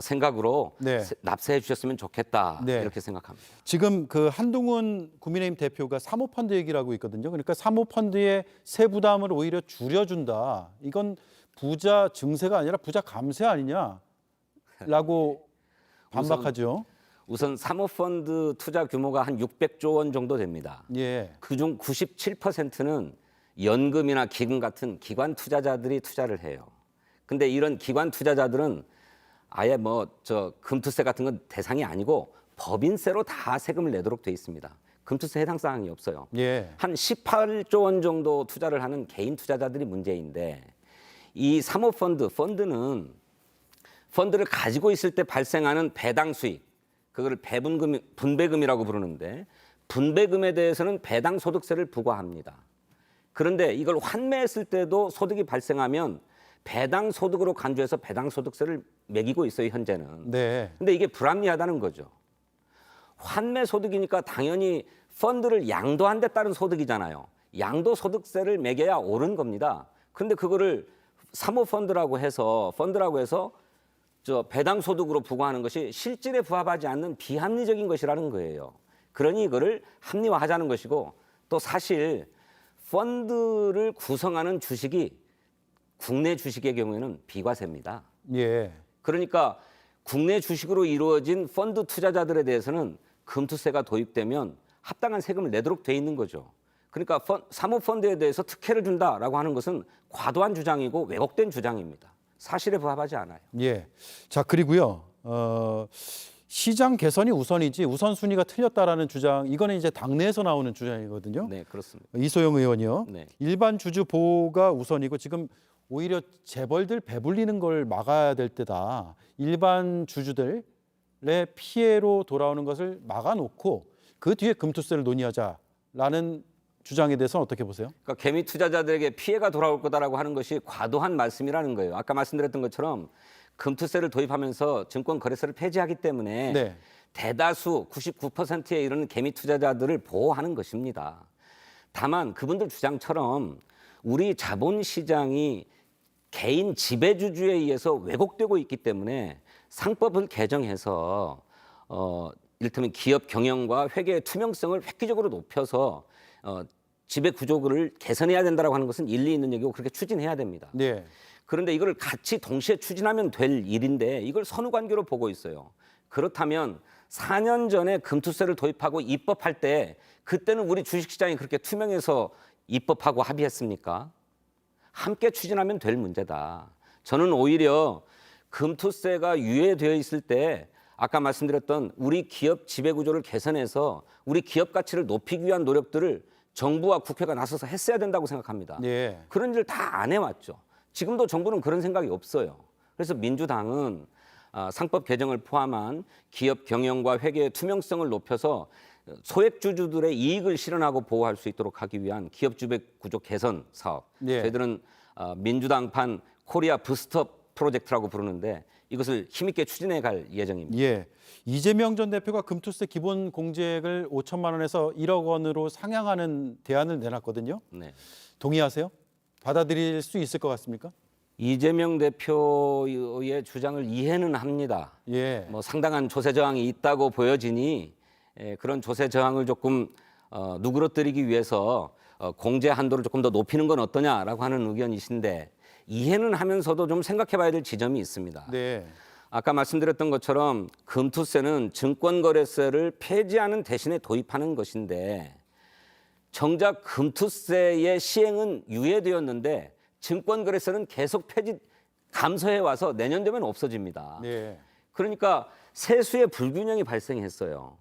생각으로 네. 납세해 주셨으면 좋겠다 네. 이렇게 생각합니다. 지금 그 한동훈 국민의힘 대표가 사모펀드 얘기를 하고 있거든요. 그러니까 사모펀드의 세부담을 오히려 줄여준다. 이건 부자 증세가 아니라 부자 감세 아니냐. 라고 반박하죠. 우선 사모펀드 투자 규모가 한 600조 원 정도 됩니다. 예. 그중 97%는 연금이나 기금 같은 기관 투자자들이 투자를 해요. 근데 이런 기관 투자자들은 아예 금투세 같은 건 대상이 아니고 법인세로 다 세금을 내도록 돼 있습니다. 금투세 해당 사항이 없어요. 예. 한 18조 원 정도 투자를 하는 개인 투자자들이 문제인데 이 사모펀드는 펀드를 가지고 있을 때 발생하는 배당 수익, 그거를 분배금이라고 부르는데 분배금에 대해서는 배당 소득세를 부과합니다. 그런데 이걸 환매했을 때도 소득이 발생하면 배당 소득으로 간주해서 배당 소득세를 매기고 있어요, 현재는. 네. 근데 이게 불합리하다는 거죠. 환매 소득이니까 당연히 펀드를 양도한 데 따른 소득이잖아요. 양도 소득세를 매겨야 옳은 겁니다. 근데 그거를 사모펀드라고 해서 배당 소득으로 부과하는 것이 실질에 부합하지 않는 비합리적인 것이라는 거예요. 그러니 이거를 합리화하자는 것이고 또 사실 펀드를 구성하는 주식이 국내 주식의 경우에는 비과세입니다. 예. 그러니까 국내 주식으로 이루어진 펀드 투자자들에 대해서는 금투세가 도입되면 합당한 세금을 내도록 돼 있는 거죠. 그러니까 사모펀드에 대해서 특혜를 준다라고 하는 것은 과도한 주장이고 왜곡된 주장입니다. 사실에 부합하지 않아요. 예. 자, 그리고요. 시장 개선이 우선이지 우선순위가 틀렸다라는 주장, 이거는 이제 당내에서 나오는 주장이거든요. 네, 그렇습니다. 이소영 의원이요. 네. 일반 주주 보호가 우선이고 지금 오히려 재벌들 배불리는 걸 막아야 될 때다. 일반 주주들의 피해로 돌아오는 것을 막아놓고 그 뒤에 금투세를 논의하자라는 주장에 대해서는 어떻게 보세요? 그러니까 개미 투자자들에게 피해가 돌아올 거다라고 하는 것이 과도한 말씀이라는 거예요. 아까 말씀드렸던 것처럼 금투세를 도입하면서 증권 거래소를 폐지하기 때문에 네. 대다수 99%에 이르는 개미 투자자들을 보호하는 것입니다. 다만 그분들 주장처럼 우리 자본시장이 개인 지배주주에 의해서 왜곡되고 있기 때문에 상법을 개정해서 이를테면 기업 경영과 회계의 투명성을 획기적으로 높여서 지배 구조를 개선해야 된다고 하는 것은 일리 있는 얘기고 그렇게 추진해야 됩니다. 네. 그런데 이걸 같이 동시에 추진하면 될 일인데 이걸 선후관계로 보고 있어요. 그렇다면 4년 전에 금투세를 도입하고 입법할 때 그때는 우리 주식시장이 그렇게 투명해서 입법하고 합의했습니까? 함께 추진하면 될 문제다. 저는 오히려 금투세가 유예되어 있을 때 아까 말씀드렸던 우리 기업 지배구조를 개선해서 우리 기업 가치를 높이기 위한 노력들을 정부와 국회가 나서서 했어야 된다고 생각합니다. 예. 그런 일을 다 안 해왔죠. 지금도 정부는 그런 생각이 없어요. 그래서 민주당은 상법 개정을 포함한 기업 경영과 회계의 투명성을 높여서 소액주주들의 이익을 실현하고 보호할 수 있도록 하기 위한 기업 지배 구조 개선 사업. 예. 저희들은 민주당판 코리아 부스터 프로젝트라고 부르는데 이것을 힘있게 추진해 갈 예정입니다. 예. 이재명 전 대표가 금투세 기본 공제액을 5천만 원에서 1억 원으로 상향하는 대안을 내놨거든요. 네. 동의하세요? 받아들일 수 있을 것 같습니까? 이재명 대표의 주장을 이해는 합니다. 예. 상당한 조세 저항이 있다고 보여지니 그런 조세 저항을 조금 누그러뜨리기 위해서 공제 한도를 조금 더 높이는 건 어떠냐라고 하는 의견이신데 이해는 하면서도 좀 생각해봐야 될 지점이 있습니다. 네. 아까 말씀드렸던 것처럼 금투세는 증권거래세를 폐지하는 대신에 도입하는 것인데 정작 금투세의 시행은 유예되었는데 증권거래세는 계속 감소해 와서 내년 되면 없어집니다. 네. 그러니까 세수의 불균형이 발생했어요.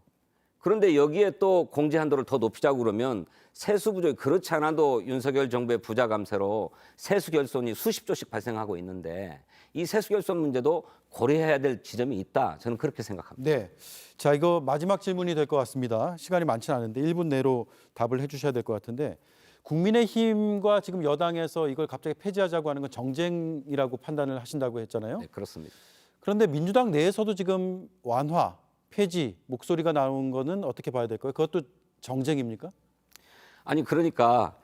그런데 여기에 또 공제 한도를 더 높이자고 그러면 세수 부족이 그렇지 않아도 윤석열 정부의 부자 감세로 세수 결손이 수십조씩 발생하고 있는데 이 세수 결손 문제도 고려해야 될 지점이 있다. 저는 그렇게 생각합니다. 네. 자, 이거 마지막 질문이 될 것 같습니다. 시간이 많지는 않은데 1분 내로 답을 해 주셔야 될 것 같은데 국민의힘과 지금 여당에서 이걸 갑자기 폐지하자고 하는 건 정쟁이라고 판단을 하신다고 했잖아요. 네, 그렇습니다. 그런데 민주당 내에서도 지금 완화, 폐지 목소리가 나온 거는 어떻게 봐야 될까요? 그것도 정쟁입니까? 아니 그러니까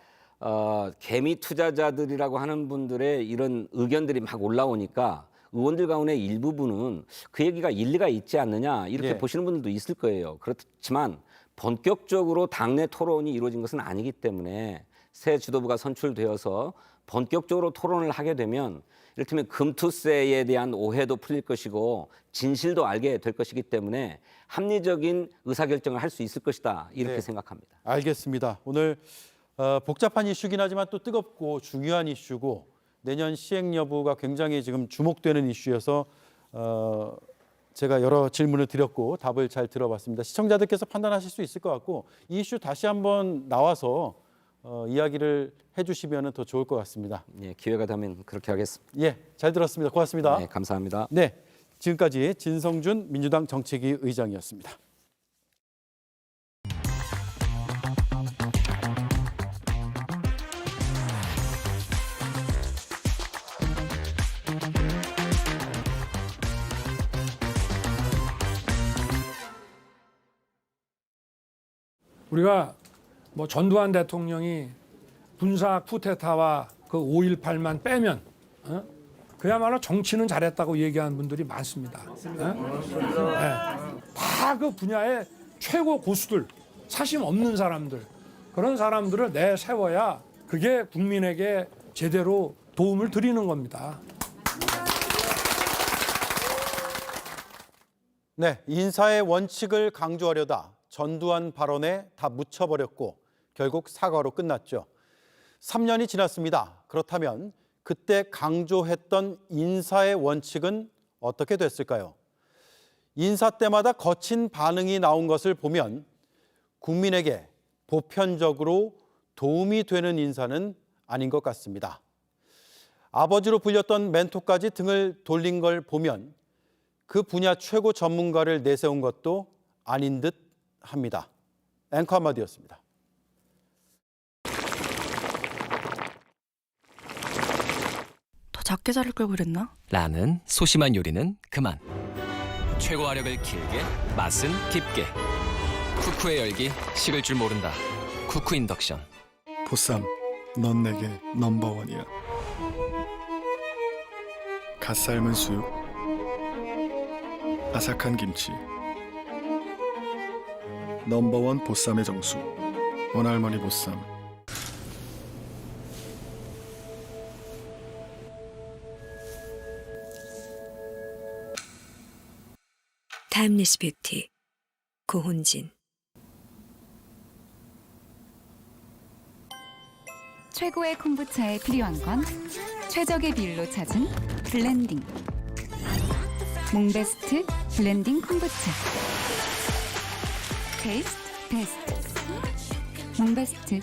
개미 투자자들이라고 하는 분들의 이런 의견들이 막 올라오니까 의원들 가운데 일부분은 그 얘기가 일리가 있지 않느냐 이렇게 예. 보시는 분들도 있을 거예요. 그렇지만 본격적으로 당내 토론이 이루어진 것은 아니기 때문에 새 지도부가 선출되어서 본격적으로 토론을 하게 되면 이를테면 금투세에 대한 오해도 풀릴 것이고 진실도 알게 될 것이기 때문에 합리적인 의사결정을 할 수 있을 것이다 이렇게 네. 생각합니다. 알겠습니다. 오늘 복잡한 이슈긴 하지만 또 뜨겁고 중요한 이슈고 내년 시행 여부가 굉장히 지금 주목되는 이슈여서 제가 여러 질문을 드렸고 답을 잘 들어봤습니다. 시청자들께서 판단하실 수 있을 것 같고 이 이슈 다시 한번 나와서 이야기를 해주시면 더 좋을 것 같습니다. 예, 기회가 되면 그렇게 하겠습니다. 예, 잘 들었습니다. 고맙습니다. 네, 감사합니다. 네, 지금까지 진성준 민주당 정책위 의장이었습니다. 우리가 뭐 전두환 대통령이 군사 쿠데타와 그 5.18만 빼면 그야말로 정치는 잘했다고 얘기하는 분들이 많습니다. 다 그 분야의 최고 고수들, 사심 없는 사람들, 그런 사람들을 내세워야 그게 국민에게 제대로 도움을 드리는 겁니다. 네, 인사의 원칙을 강조하려다 전두환 발언에 다 묻혀버렸고 결국 사과로 끝났죠. 3년이 지났습니다. 그렇다면 그때 강조했던 인사의 원칙은 어떻게 됐을까요? 인사 때마다 거친 반응이 나온 것을 보면 국민에게 보편적으로 도움이 되는 인사는 아닌 것 같습니다. 아버지로 불렸던 멘토까지 등을 돌린 걸 보면 그 분야 최고 전문가를 내세운 것도 아닌 듯 합니다. 앵커 한마디였습니다. 더 작게 자를 걸 그랬나? 라는 소심한 요리는 그만. 최고 화력을 길게, 맛은 깊게. 쿠쿠의 열기 식을 줄 모른다. 쿠쿠 인덕션. 보쌈, 넌 내게 넘버원이야. 갓 삶은 수육, 아삭한 김치. 넘버원 보쌈의 정수. 원할머니 보쌈. 타임리스 뷰티 고훈진. 최고의 콤부차에 필요한 건 최적의 비율로 찾은 블렌딩. 몽베스트 블렌딩 콤부차. 테이스트 베스트. 몽베스트.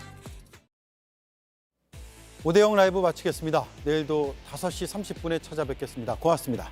5대0 라이브 마치겠습니다. 내일도 5시 30분에 찾아뵙겠습니다. 고맙습니다.